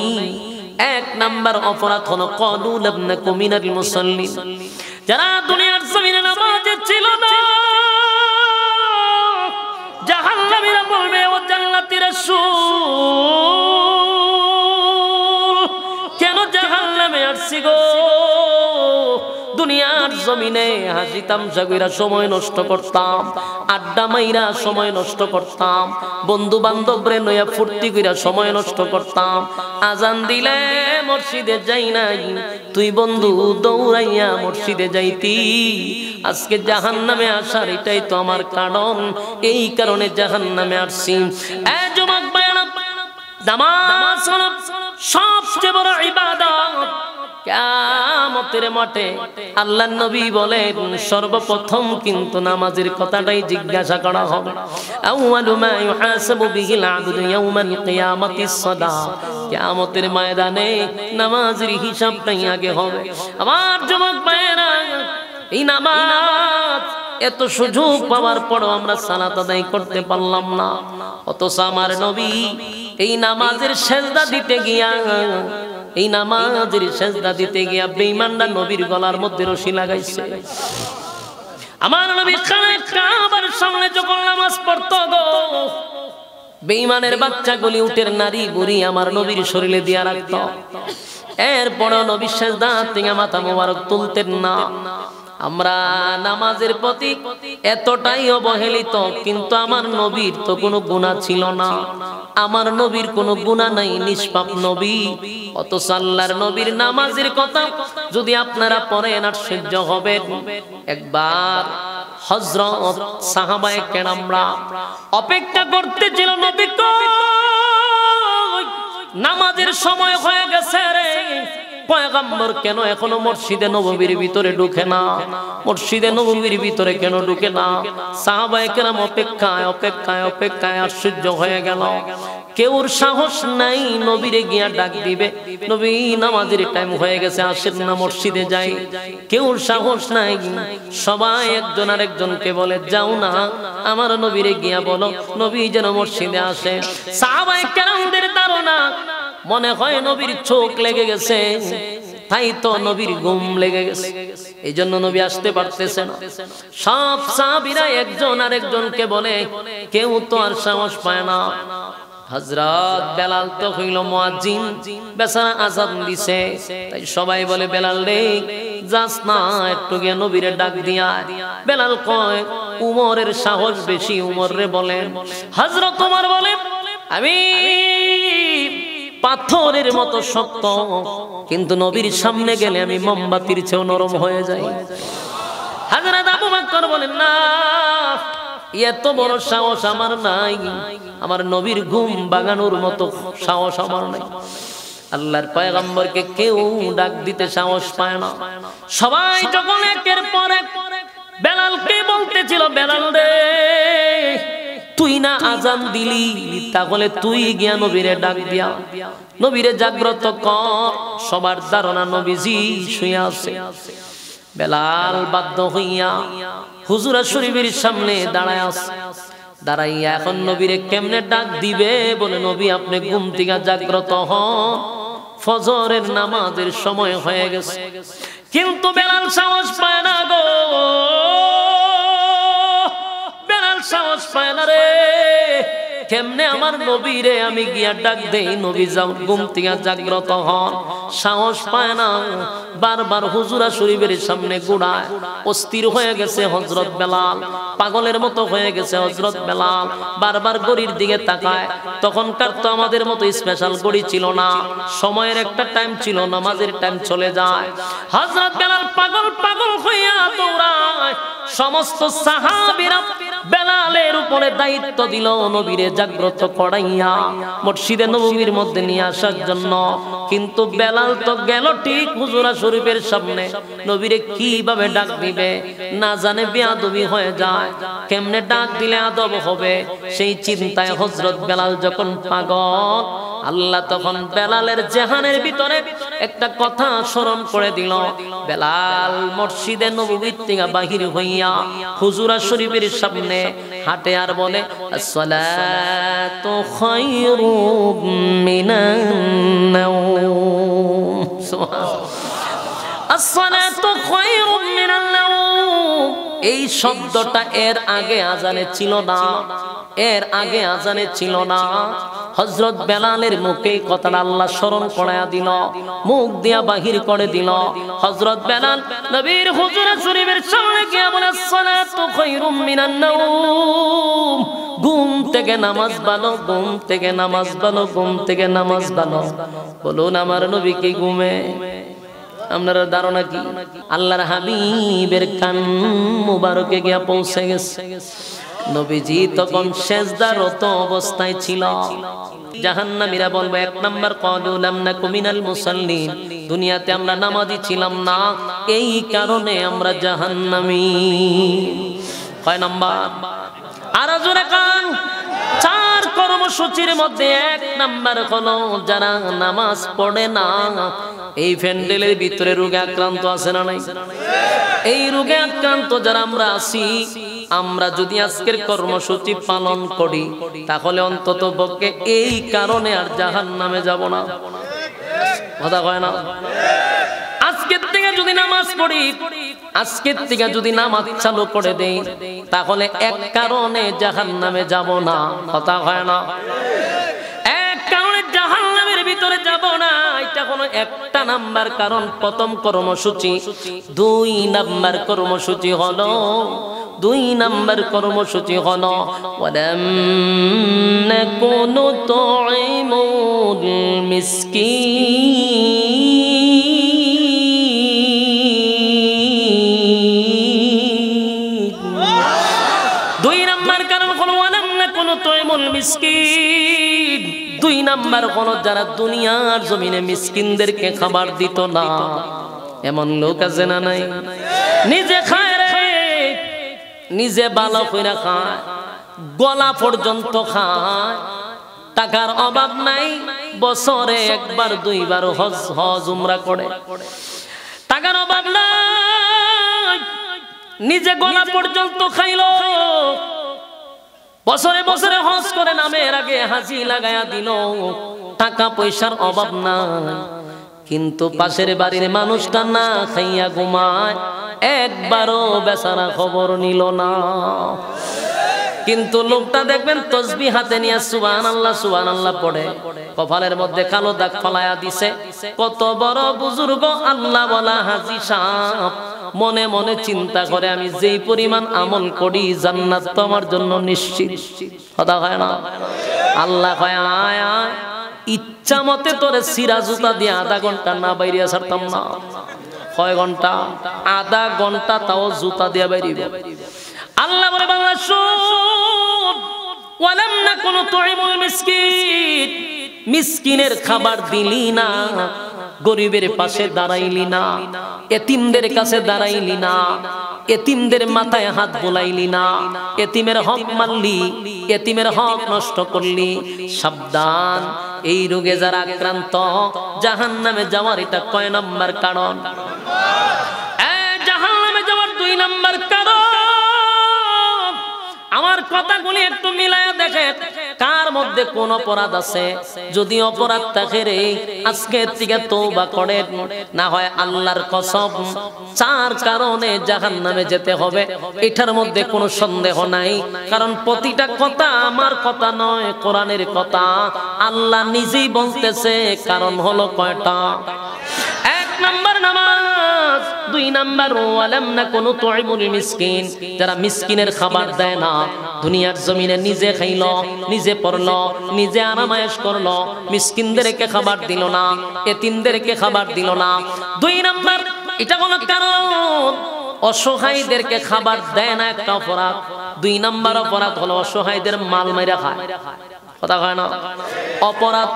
এক নাম্বার অপরাধ হলো ক্বালু লাম নাকু মিনাল মুসাল্লিন। যারা দুনিয়ার জমিনে নামাজে ছিল না, জাহান্নামীরা বলবে ও জান্নাতীর রাসূল কেন জাহান্নামে আসছি গো? দুনিয়ার জমিনে হাসি তামসা কইরা সময় নষ্ট করতাম, আড্ডা মাইরা সময় নষ্ট করতাম, বন্ধু বান্ধবরে লইয়া ফুর্তি কইরা সময় নষ্ট করতাম। আজান দিলে মসজিদে যাই নাই, তুই বন্ধু দৌড়াইয়া মসজিদে যাইতি। আজকে জাহান্নামে আসার এটাই তো আমার কারণ, এই কারণে জাহান্নামে আসছি। এই যুবক ভাইরা, নামাজ হলো সবচেয়ে বড় ইবাদত। কিয়ামতের মাঠে আল্লাহর নবী বলেন সর্বপ্রথম কিন্তু নামাজের কথাটাই জিজ্ঞাসা করা হবে। আউয়ালু মা ইউহাসাবু বিহিল আবদু ইয়াউমাল কিয়ামাতিস সালাহ। কিয়ামতের ময়দানে নামাজের হিসাবটাই আগে হবে। আমার যুবক ভাইয়েরা, এই নামাজ এত সুযোগ পাওয়ার পরও আমরা সালাত আদায় করতে পারলাম না। অথচ আমার নবী এই নামাজের সিজদা দিতে গিয়া, এই নামাজের সিজদা দিতে গিয়া বেঈমানরা নবীর গলার মধ্যে রশি লাগাইছে। আমার নবী কাবার সামনে যখন নামাজ পড়তো গো, বেঈমানের বাচ্চাগুলি উটের নারী বুড়ি আমার নবীর শরীরে দিয়া রাখত। এরপরও নবী সিজদা থেকে মাথা মোবারক তুলতেন না। আমরা নামাজের প্রতি এতটাই অবহেলিত, কিন্তু আমার নবীর তো কোনো গুনাহ ছিল না, আমার নবীর কোনো গুনাহ নাই, নিষ্পাপ নবী। অথচ আল্লাহর নবীর নামাজের কথা যদি আপনারা পড়েন আশ্চর্য হবেন। একবার হযরত সাহাবায়ে কেরামরা অপেক্ষা করতেছিল নবী কই, নামাজের সময় হয়ে গেছে রে, পয়গম্বর কেন এখনো মসজিদে নববীর ভিতরে ঢুকে না, মসজিদে নববীর ভিতরে কেন ঢুকে না? সাহাবায়ে কেরাম অপেক্ষায় অপেক্ষায় অপেক্ষায় আশ্চর্য হয়ে গেল। কেউর সাহস নাই নবীরে গিয়া ডাক দিবে, নবী নামাজের টাইম হয়ে গেছে, আসেন না মসজিদে যাই। কেউর সাহস নাই। সবাই একজন আরেকজনকে বলে যাও না আমার নবীরে গিয়া বলো নবী যেন মসজিদে আসে। সাহাবায়ে কেরামদের ধারণা মনে হয় নবীর চোখ লেগে গেছে, তাই তো নবীর ঘুম লেগে গেছে, এই জন্য নবী আসতে পারতেছে না। সব সাহাবীরা একজন আরেকজনকে বলে, কেউ তো আর সাহস পায় না। হযরত বেলাল তো হইল মুয়াজ্জিন, বেচারা আযান দিছে, তাই সবাই বলে বেলাল রে যাস না একটু গিয়ে নবীরে ডাক দিয়া। বেলাল কয় উমরের সাহস বেশি, উমর রে বলেন। হযরত ওমর বলে আমি পাথরের মতো শক্ত, কিন্তু নবীর সামনে গেলে আমি মোমবাতির চেয়েও নরম হয়ে যাই। হযরত আবু বকর বলেন না, এত বড় সাহস আমার নাই, আমার নবীর ঘুম ভাঙানোর মতো সাহস আমার নাই। আল্লাহর পয়গম্বরকে কেউ ডাক দিতে সাহস পায় না। সবাই যখন একের পর এক বেলালকে বলতেছিল, বেলাল রে তুই না আজান দিলি, তাহলে তুই গিয়া নবীরে ডাক দিয়া নবীরে জাগ্রত কর। সবার ধারণা নবীজি শুয়ে আছে। বেলাল বাধ্য হইয়া হুজুরা শরীফের সামনে দাঁড়ায় আছে। দাঁড়াইয়া এখন নবীরে কেমনে ডাক দিবে বলে, নবী আপনি ঘুম থেকে জাগ্রত হন, ফজরের নামাজের সময় হয়ে গেছে। কিন্তু বেলাল সাহস পায় না গো, বেলাল সাহস পায় না রে। কেমনে আমার নবীরে আমি গিয়া ডাক দেই, নবী যাও ঘুম থেকে জাগ্রত হন। সাহস পায় না, বারবার হুজুরা শরীফের সামনে গুড়ায়। অস্থির হয়ে গেছে হযরত বেলাল, পাগলের মতো হয়ে গেছে হযরত বেলাল, বারবার ঘড়ির দিকে তাকায়। তখনকার তো আমাদের মতো স্পেশাল ঘড়ি ছিল না, সময়ের একটা টাইম ছিল, নামাজের টাইম চলে যায়। হযরত বেলাল পাগল পাগল হইয়া দৌড়ায়। সমস্ত সাহাবীরা বেলালের উপরে দায়িত্ব দিল নবীরে জাগ্রত করাইয়া মসজিদে নববীর মধ্যে নিয়ে আসার জন্য। কিন্তু বেলাল তো গেল ঠিক হুজুরা শরীফের সামনে, নবীরে কিভাবে ডাক দিবে না জানে, বেয়াদবি হয়ে যায়। কেমনে ডাক দিলে আদব হবে সেই চিন্তায় হযরত বেলাল যখন পাগল, আল্লাহ তখন বেলালের জেহানের ভিতরে একটা কথা স্মরণ করে দিল। বেলাল মসজিদে নববীর থেকে বাহির হইয়া হুজুরা শরীফের সামনে হাঁটে আর বলে, আসসালাতু খায়রুম মিনান নাওম। আসসালাতু খায়রুম মিনান নাওম, এই শব্দটা এর আগে আজানে ছিল না, এর আগে আজানে ছিল না। হযরত বেলালের মুখে কথাটা আল্লাহ স্মরণ করায়া দিল, মুখ দিয়া বাহির করে দিল। হযরত বেলাল নবীর হুজুরা শরীফের সামনে গিয়ে বলে, আসসালাতু খায়রুম মিনান নাওম, ঘুম থেকে নামাজ ভালো, ঘুম থেকে নামাজ ভালো, ঘুম থেকে নামাজ ভালো। বলুন আমার নবী কি ঘুমে? আপনারা ধারণা কি? আল্লাহর হাবিবের কান মুবারকে গিয়া পৌঁছে গেছে। নবীজি তখন সেজদারত অবস্থায় ছিল। জাহান্নামীরা বলবে, এক নাম্বার ক্বালু লাম নাকু মিনাল মুসাল্লিন, দুনিয়াতে আমরা নামাজি ছিলাম না, এই কারণে আমরা জাহান্নামী। কয় নাম্বার? আর জোরে কান। চার কর্মসূচির মধ্যে এক নাম্বার হলো যারা নামাজ পড়ে না। এই প্যান্ডেলের ভিতরে রোগে আক্রান্ত আছে না নাই? এই রোগে আক্রান্ত যারা আমরা আছি, আমরা যদি আজকের কর্মসূচি পালন করি তাহলে অন্তত পক্ষে এই কারণে আর জাহান্নামে যাব না। কথা কয় না? আজকের থেকে যদি নামাজ পড়ি, আজকের থেকে যদি নামাজ চালু করে দেই তাহলে এক কারণে জাহান্নামে যাব না। কথা হয় না? এক কারণে জাহান্নামের ভিতরে যাব না, এটা কোনো একটা নাম্বার কারণ, প্রথম কর্মসূচি। দুই নাম্বার কর্মসূচি হলো, দুই নাম্বার কর্মসূচি হলো ওয়ালাম নাকুনু তুইমুল মিসকিন। দুই নাম্বার কারণ হলো ওয়ালাম নাকুনু তুইমুল মিসকিন। দুই নাম্বার হলো যারা দুনিয়ার জমিনে মিসকিনদেরকে খাবার দিত না। এমন লোক আছে না নাই? নিজে খায় রে, নিজে ভালো করে খায়, গলা পর্যন্ত খায়, টাকার অভাব নাই, বছরে একবার দুইবার হজ উমরা করে, টাকার অভাব নাই, নিজে গলা পর্যন্ত খাইলো, বছরে বছরে হজ করে নামের আগে হাজি লাগায়া দিল, টাকা পয়সার অভাব নাই, কিন্তু পাশের বাড়ির মানুষটা না খাইয়া ঘুমায়, একবারও বেচারা খবর নিল না। কিন্তু লোকটা দেখবেন তসবিহ হাতে নিয়ে সুবহানাল্লাহ সুবহানাল্লাহ পড়ে, কপালের মধ্যে কালো দাগ ফলায়া দিছে। কত বড় বুজুর্গ আল্লাহ বলা হাজী সাহেব মনে মনে চিন্তা করে, আমি যেই পরিমাণ আমল করি জান্নাত তো আমার জন্য নিশ্চিত। কথা হয় না? আল্লাহ কয় আয় আয়, ইচ্ছা মতে তোরে সিরা জুতা দিয়ে আধা ঘন্টা না বাইরিয়া ছাড়তাম না। কয় ঘন্টা? আধা ঘন্টা, তাও জুতা দিয়ে বাইরিব। আল্লাহ বলে বাংলা শুন, ওয়ালাম নাকুনু তুইমুল মিসকিন, মিসকিনের খাবার দিলি না, গরিবের পাশে দাঁড়াইলি না, এতিমদের কাছে দাঁড়াইলি না, এতিমদের মাথায় হাত বোলাইলি না, এতিমের হক মারলি, এতিমের হক নষ্ট করলি। সাবধান, এই রোগে যারা আক্রান্ত জাহান্নামে যাওয়ার এটা কয় নাম্বার কারণ? জাহান্নামে যাওয়ার দুই নাম্বার কারণ। আমার কথাগুলি একটু মিলায়া দেখেন, কার মধ্যে কোন অপরাধ আছে। যদি অপরাধ থাকে রে, আজকে থেকে তওবা করেন, না হয় আল্লাহর কসম চার কারণে জাহান্নামে যেতে হবে, এটার মধ্যে কোনো সন্দেহ নাই। কারণ প্রতিটা কথা আমার কথা নয়, কোরআনের কথা। আল্লাহ নিজেই বলতেছে কারণ হলো কয়টা? নাম্বার নামাজ, 2 নাম্বার ওয়ালাম নাকুনু তুইমুল মিসকিন, যারা মিসকিনের খাবার দেয় না, দুনিয়ার জমিনে নিজে খাইলো, নিজে পড়লো, নিজে আরামায়েশ করলো, মিসকিনদেরকে খাবার দিল না, এতিমদেরকে খাবার দিল না। 2 নাম্বার, এটা কোনো কারণ, অসহায়দেরকে খাবার দেয় না, একটা অপরাধ। 2 নাম্বার অপরাধ হলো অসহায়দের মাল মাইরা খায়, কথা হয় না, অপরাধ।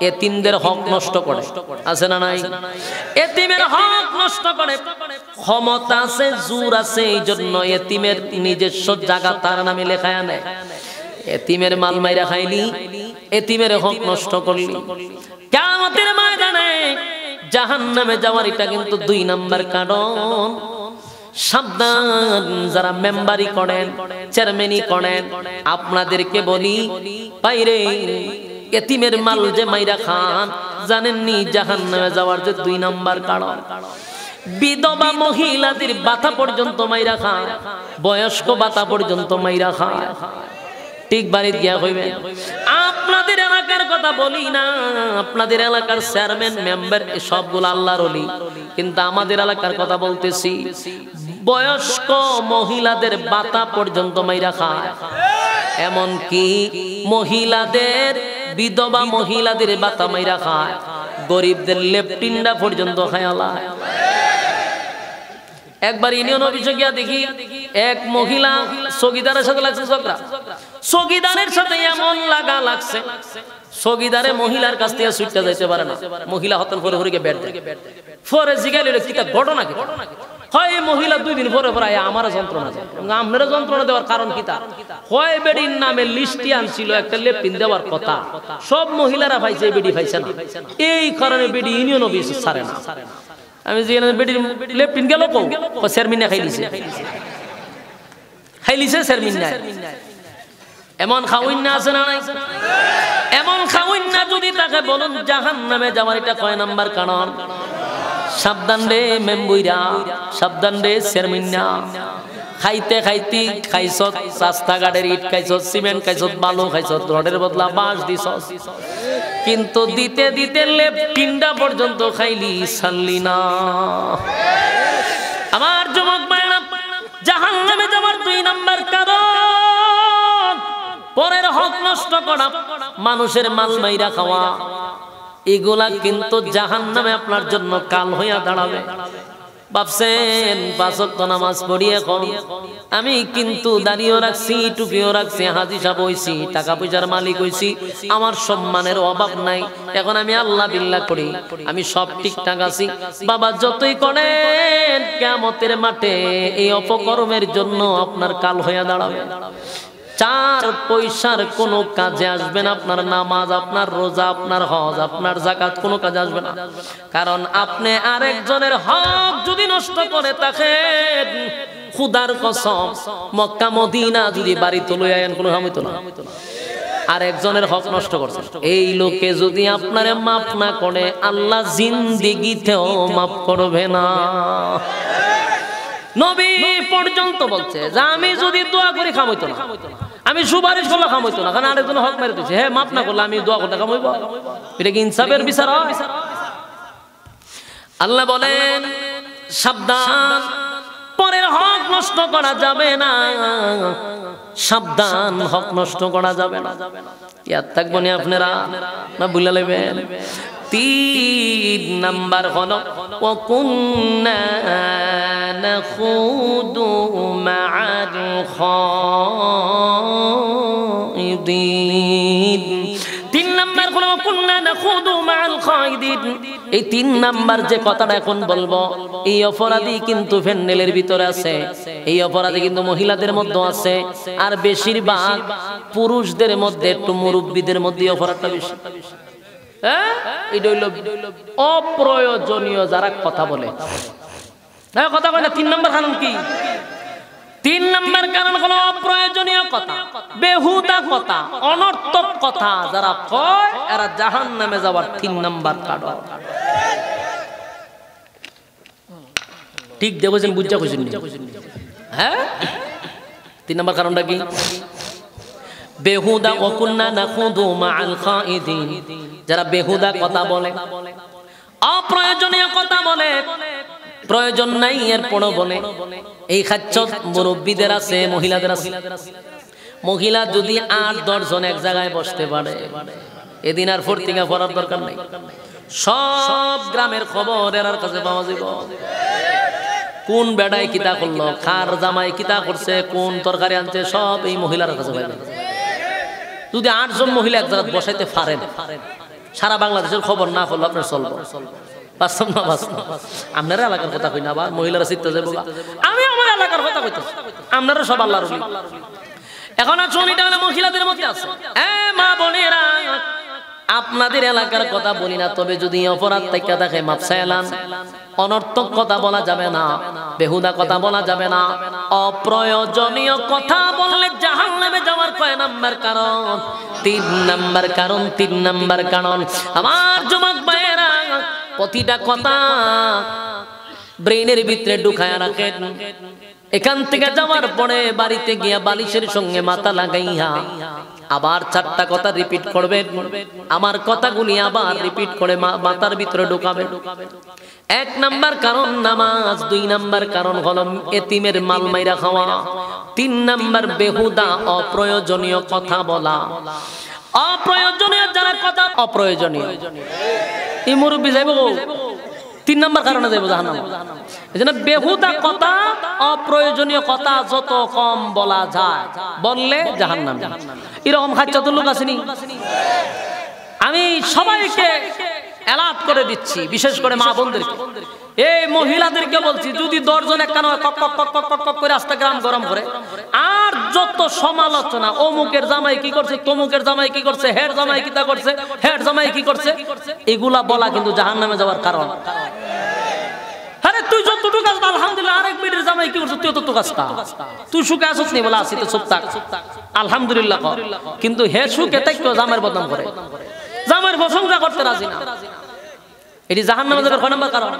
এতিমদের হক নষ্ট করে, আছে না নাই? এতিমের হক নষ্ট করে, ক্ষমতা আছে, জোর আছে, এই জন্য এতিমের নিজস্ব জায়গা তার নামে লেখায় নেয়। এতিমের মাল মাইরা খাইলি, এতিমের হক নষ্ট করলি, কিয়ামতের ময়দানে জাহান্নামে যাওয়ার এটা কিন্তু 2 নাম্বার কারণ। সাবধান, যারা মেম্বারি করেন, চেয়ারম্যানই করেন, আপনাদেরকে বলি, বাইরে এতিমের মাল যে মাইরা খান, জানেননি জাহান্নামে যাওয়ার যে 2 নাম্বার কারণ। বিধবা মহিলাদের বাতা পর্যন্ত মাইরা খান, বয়স্ক বাতা পর্যন্ত মাইরা খান। ঠিক বাড়ি গিয়া হইবে। আপনাদের এলাকার কথা বলি না, আপনাদের এলাকার চেয়ারম্যান মেম্বার সবগুলো আল্লাহর ওলি, কিন্তু আমাদের এলাকার কথা বলতেছি, বয়স্ক মহিলাদের বাতা পর্যন্ত মাইরা খায়। এমন কি মহিলাদের, বিধবা মহিলাদের বাতা মাইরা খায়, গরিবদের লেপটিনটা পর্যন্ত খায় আল্লাহ। একবার ইউনিয়ন অফিসে গিয়া দেখি, এক মহিলা সগিদারের সাথে লাগছে ঝগড়া, সগিদারের সাথে এমন লাগছে, সগিদারে মহিলার কাছ থেকে ছুটতে যাইতে পারে না, মহিলা হতন করে হরিকে বেড দেয়, পরে জিগাইল কি তা ঘটনা কি হয়? মহিলা 2 দিন পরে পরে আমার যন্ত্রণা দেয়, আপনারা যন্ত্রণা দেওয়ার কারণ কি? তা হয় বেডির নামে লিস্টি আনছিল, একটা লেপিন দেওয়ার কথা, সব মহিলারা পাইছে, বেডি পাইছে না, এই কারণে বেডি ইউনিয়ন অফিস ছাড়ে না। আমি যে বেডির লেপিন গেল কো চেয়ারম্যান খাইলিছে, খাইলিছে চেয়ারম্যান নাই। এমন খাওয়াইন না আছে না নাই? এমন খাওয়াইন না যদি তাকে বলুন জাহান্নামে যাওয়ার এটা কয় নাম্বার কারণ? সাবধান রে মেম্বুইরা, সাবধান রে চেয়ারম্যানরা, খাইতে খাইতে খাইছ রাস্তাঘাটের ইট, খাইছ সিমেন্ট, খাইছ বালু, খাইছ রডের বদলা বাঁশ দিছ, কিন্তু দিতে দিতে লেপটিনটা পর্যন্ত খাইলি, ছাড়লি না। আমার যুবক ভাইরা, জাহান্নামে যাওয়ার 2 নাম্বার কারণ পরের হক নষ্ট করা, মানুষের মাল মাইরা খাওয়া, এগুলা কিন্তু জাহান্নামে আপনার জন্য কাল হইয়া দাঁড়াবে। ভাবছেন 5 ওয়াক্ত নামাজ পড়ি, এখন আমি কিন্তু দাড়িও রাখছি, টুপিও রাখছি, হাজি সাহেব হইছি, টাকা পয়সার মালিক হইছি, আমার সম্মানের অভাব নাই, এখন আমি আল্লাহ বিল্লাহ করি, আমি সব ঠিকঠাক আছি। বাবা যতই করেন, কিয়ামতের মাঠে এই অপকর্মের জন্য আপনার কাল হইয়া দাঁড়াবে। 4 পয়সার কোনো কাজে আসবে না আপনার নামাজ, আপনার রোজা, আপনার হজ, আপনার যাকাত, কোনো কাজে আসবে না। কারণ আপনি আরেকজনের হক যদি নষ্ট করে থাকেন, খুদার কসম, মক্কা মদিনা যদি বাড়িতে লই আইন, কোনো হাম হইতো না। আরেকজনের হক নষ্ট করছে, এই লোকে যদি আপনারে মাফ না করে, আল্লাহ জিন্দেগিতেও মাফ করবে না। নবী পর্যন্ত বলছে যে আমি যদি দোয়া করে কাম হইতো না, আমি সুপারিশ করলে কাম হইতো না, কারণ আরেকজন হক মেরে দিচ্ছে, হ্যাঁ মাফ না করলে আমি দোয়া করলে কাম হইব? এটা কি ইনসাফের বিচার হয়? আল্লাহ বলেন সাবধান, পরের হক নষ্ট করা যাবে না, সাবধান, হক নষ্ট করা যাবে না। ইয়াদ থাকবো নি আপনারা, না ভুলে নেবেন? 3 নাম্বার হলো ওয়াকুন্না নাখুদু মা'আল খাইদিন। 3 নাম্বার হলো ওয়াকুন্না নাখুদু মা'আল খাইদিন। এই 3 নাম্বার যে কথাটা এখন বলবো, এই অপরাধী কিন্তু ফ্যান্ডেলের ভিতরে আছে, এই অপরাধী কিন্তু মহিলাদের মধ্যে আছে, আর বেশিরভাগ পুরুষদের মধ্যে, একটু মুরব্বীদের মধ্যে অপরাধটা বেশি। অপ্রয়োজনীয় যারা কথা বলে, কথা বলে। 3 নম্বর কারণ কি? 3 নম্বর কারণ হলো অপ্রয়োজনীয় কথা, বেহুদা কথা, অনর্থক কথা যারা কয়, এরা জাহান্নামে যাওয়ার 3 নম্বর কারণ। ঠিক দেখেছেন, বুঝা কইছেন? হ্যাঁ, 3 নম্বর কারণটা কি? বেহুদা। ওয়াকুন্না নাখুদু মা'আল খাইদিন, যারা বেহুদা কথা বলে, অপ্রয়োজনীয় কথা বলে, প্রয়োজন নাই এরপরও বলে। এই খাচ্ছ মুরব্বীদের আছে, মহিলাদের আছে। মহিলা যদি 8-10 জন এক জায়গায় বসতে পারে, এদিন আর ফর্তিকা পড়ার দরকার নাই। সব গ্রামের খবর এর কাছে পাওয়া যাব। কোন বেড়াই কিতা করলো, খার জামাই কিতা করছে, কোন তরকারি আনছে, সব এই মহিলার কাছে পাইবে। যদি 8 জন মহিলা এক জায়গায় বসাইতে পারেন, সারা বাংলাদেশের খবর না করলো আপনার চলবো। বাস্তব না বাস্তব? আপনারা এলাকার কথা কই না, আবার মহিলারা শিখতে যাবো। আমি আমার এলাকার কথা কইতেছি, আপনারা সব আল্লাহর ওলি। এখন আর চলিটা হলে মহিলাদের মধ্যে আছে। মা বোনেরা, আপনাদের এলাকার কথা বলি না, তবে যদি অপরাধ থেকে থাকে মাপ চাইলাম। অনর্থক কথা বলা যাবে না, বেহুদা কথা বলা যাবে না। অপ্রয়োজনীয় কথা বললে জাহান্নামে যাওয়ার কয় নাম্বার কারণ? 3 নাম্বার কারণ। 3 নাম্বার কারণ, আমার যুবক ভাইয়েরা, প্রতিটা কথা ব্রেইনের ভিতরে ঢুকায়া রাখেন। এখান থেকে যাওয়ার পরে বাড়িতে গিয়া বালিশের সঙ্গে মাথা লাগাইয়া আবার 4টা কথা রিপিট করবেন। আমার কথাগুলি আবার রিপিট করে মাথার ভিতরে ঢুকাবেন। 1 নাম্বার কারণ নামাজ, 2 নাম্বার কারণ হলো এতিমের মাল মাইরা খাওয়া, 3 নাম্বার বেহুদা অপ্রয়োজনীয় কথা বলা। অপ্রয়োজনীয় যারা কথা, অপ্রয়োজনীয় এই মুরব্বি যাইব 3 নাম্বার কারণে যাইব জাহান্নামে। এজন্য বেহুদা কথা, অপ্রয়োজনীয় কথা যত কম বলা যায়, বললে জাহান্নামে। এরকম খাচ্চাতুর লোক আসেনি? আমি সবাইকে এলার্ট করে দিচ্ছি, বিশেষ করে মা বোনদেরকে, এই মহিলাদেরকে বলছি, যদি 10 জন এক কানে কক কক কক কক কক করে আস্তে গ্রাম গরম করে, আর যত সমালোচনা, অমুকের জামাই কি করছে, তমুকের জামাই কি করছে, হেড জামাই কিতা করছে, হেড জামাই কি করছে, এগুলা বলা কিন্তু জাহান্নামে যাওয়ার কারণ। আরে তুই যতটুকু কাজ, আলহামদুলিল্লাহ, আরেক মেয়ের জামাই কি করছে, তুই তত কাজ কা, তুই সুখে আসছ নি? বলা আসি তো চুপ থাক, আলহামদুলিল্লাহ কর। কিন্তু হে সুখে থাকতো জামাইয়ের বদনাম করে, জামাইয়ের প্রশংসা করতে রাজি না। এটি জাহান্নামে যাওয়ার কয় নাম্বার কারণ?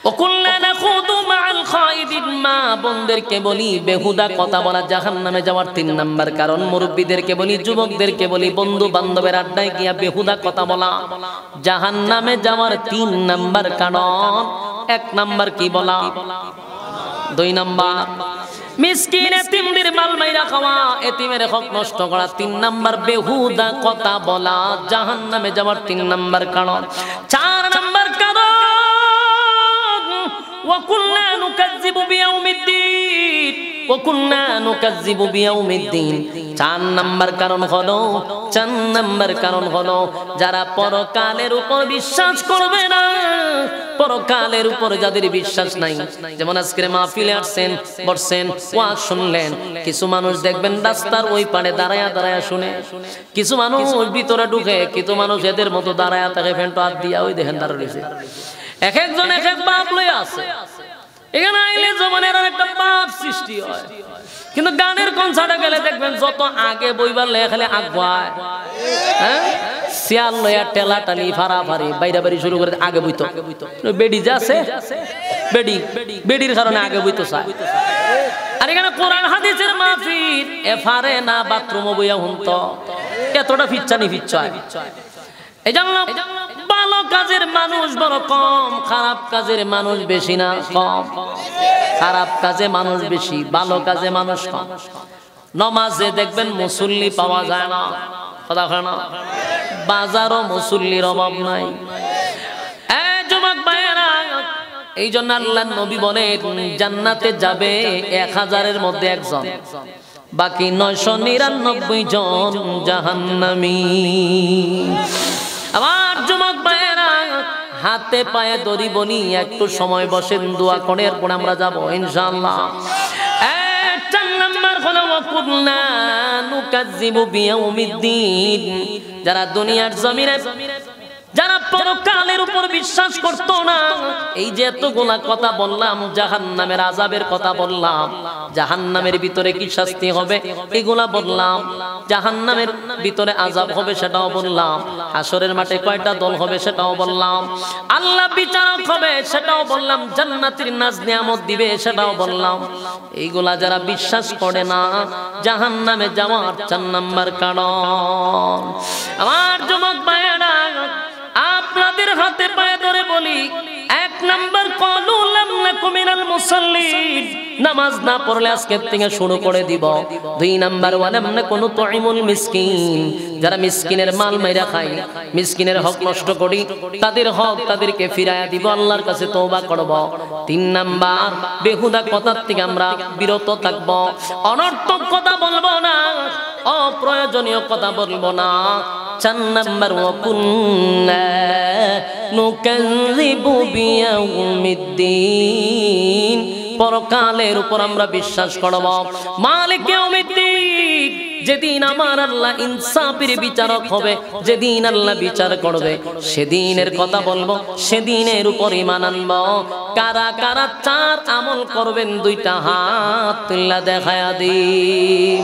ওকুল্লা নাখুদু মাআল খায়িদিন। মা বোনদেরকে বলি, বেহুদা কথা বলা জাহান্নামে যাওয়ার 3 নাম্বার কারণ। মুরব্বীদেরকে বলি, যুবকদেরকে বলি, বন্ধু বান্ধবের আড্ডায় গিয়া বেহুদা কথা বলা জাহান্নামে যাওয়ার 3 নাম্বার কারণ। 1 নাম্বার কি বলা, 2 নাম্বার মিসকিন এতিমদের মাল মাইরা খাওয়া, এতিমের হক নষ্ট করা, 3 নাম্বার বেহুদা কথা বলা জাহান্নামে যাওয়ার 3 নাম্বার কারণ। 4 নাম্বার কারণ, وكنا نكذب بيوم الدين وكنا نكذب بيوم الدين। 4 নাম্বার কারণ হলো, 4 নাম্বার কারণ হলো যারা পরকালের উপর বিশ্বাস করবে না। পরকালের উপর যাদের বিশ্বাস নাই, যেমন আজকে মাহফিলে আসছেন, বসছেন, ওয়াজ শুনলেন, কিছু মানুষ দেখবেন রাস্তার ওই পারে দাঁড়ায়া দাঁড়ায়া শুনে, কিছু মানুষ ভিতরে ঢুকে, কিছু মানুষ এদের মতো দাঁড়ায়া থাকে, ফ্যানটা হাত দিয়া ওই দেখেন দাঁড়িয়ে রয়েছে। এক একজন এক এক বাপ লয়ে আছে। এখানে আইলে জমানের একটা পাপ সৃষ্টি হয়, কিন্তু গানের কনসার্টে গেলে দেখবেন যত আগে বইবার লেগে খালি আগুয়ায়, হ্যাঁ, শিয়াল লয়া টেলা টালি ফারাফারি বাইরা বাড়ি শুরু করে আগে বইতো। বেডি যা আছে, বেডির কারণে আগে বইতো চায়। আর এখানে কোরআন হাদিসের মাহফিল, এফারে না বাথরুমে বইয়া হুনতো, এতটা ফিচ্ছানি ফিচ্ছায়। এই জন্য ভালো কাজের মানুষ বড় কম, খারাপ কাজের মানুষ বেশি না কম? খারাপ কাজে মানুষ বেশি, ভালো কাজে মানুষ কম। নমাজে দেখবেন মুসল্লি পাওয়া যায় না, কথা হয় না, বাজারও মুসল্লির অভাব নাই। যুবক ভাইয়েরা, এই জন্য আল্লাহর নবী বলেন জান্নাতে যাবে 1000-এর মধ্যে 1 জন, বাকি 999 জন জাহান্নামী। আমার যুবক ভাইয়েরা, হাতে পায়ে দড়ি বনি, একটু সময় বসেন, দোয়া করে এরপর আমরা যাবো ইনশাআল্লাহ। 4 নাম্বার হলো ওয়াকুল্লা নুকাজ্জিবু বিয়াউমিদ্দিন। যারা দুনিয়ার জমিনে, যারা পরকালের উপর বিশ্বাস করতো না, এই যে এতগুলা কথা বললাম, জাহান্নামের আযাবের কথা বললাম, জাহান্নামের ভিতরে কি শাস্তি হবে এগুলা বললাম, জাহান্নামের ভিতরে আযাব হবে সেটাও বললাম, হাসরের মাঠে কয়টা দল হবে সেটাও বললাম, আল্লাহ বিচারক হবে সেটাও বললাম, জান্নাতের নাজ নিয়ামত দিবে সেটাও বললাম। এইগুলা যারা বিশ্বাস করে না, জাহান্নামে যাওয়ার 4 নাম্বার কারণ। আমার যুবক ভাইয়েরা, আপনাদের হাতে পায়ে ধরে বলি, এক নাম্বার ক্বালু লাম নাকু মিনাল মুসাল্লিন, নামাজ না পড়লে আজকে থেকে শুরু করে দিব। দুই নাম্বার ওয়া লাম নাকু নুতঈমুল মিসকিন, যারা মিসকিনের মাল মাইরা খায়, মিসকিনের হক নষ্ট করি, তাদের হক তাদেরকে ফিরায়া দিব, আল্লাহর কাছে তওবা করব। তিন নাম্বার বেহুদা কথার থেকে আমরা বিরত থাকব, অনর্থক কথা বলবো না, অপ্রয়োজনীয় কথা বলবো না। চার নাম্বার ওয়া কুন্না নুকাযযিবু বিয়াউমিদ্দিন, পরকালের উপর আমরা বিশ্বাস করব। মালিক ইয়াউমিদ্দিন, যেদিন আমার আল্লাহ ইনসাফের বিচারক হবে, যেদিন আল্লাহ বিচার করবে, সেদিনের কথা বলবো, সেদিনের উপর ঈমান আনবো। কারা কারা চার আমল করবেন দুইটা হাত তুল্লা দেখায়া দিই।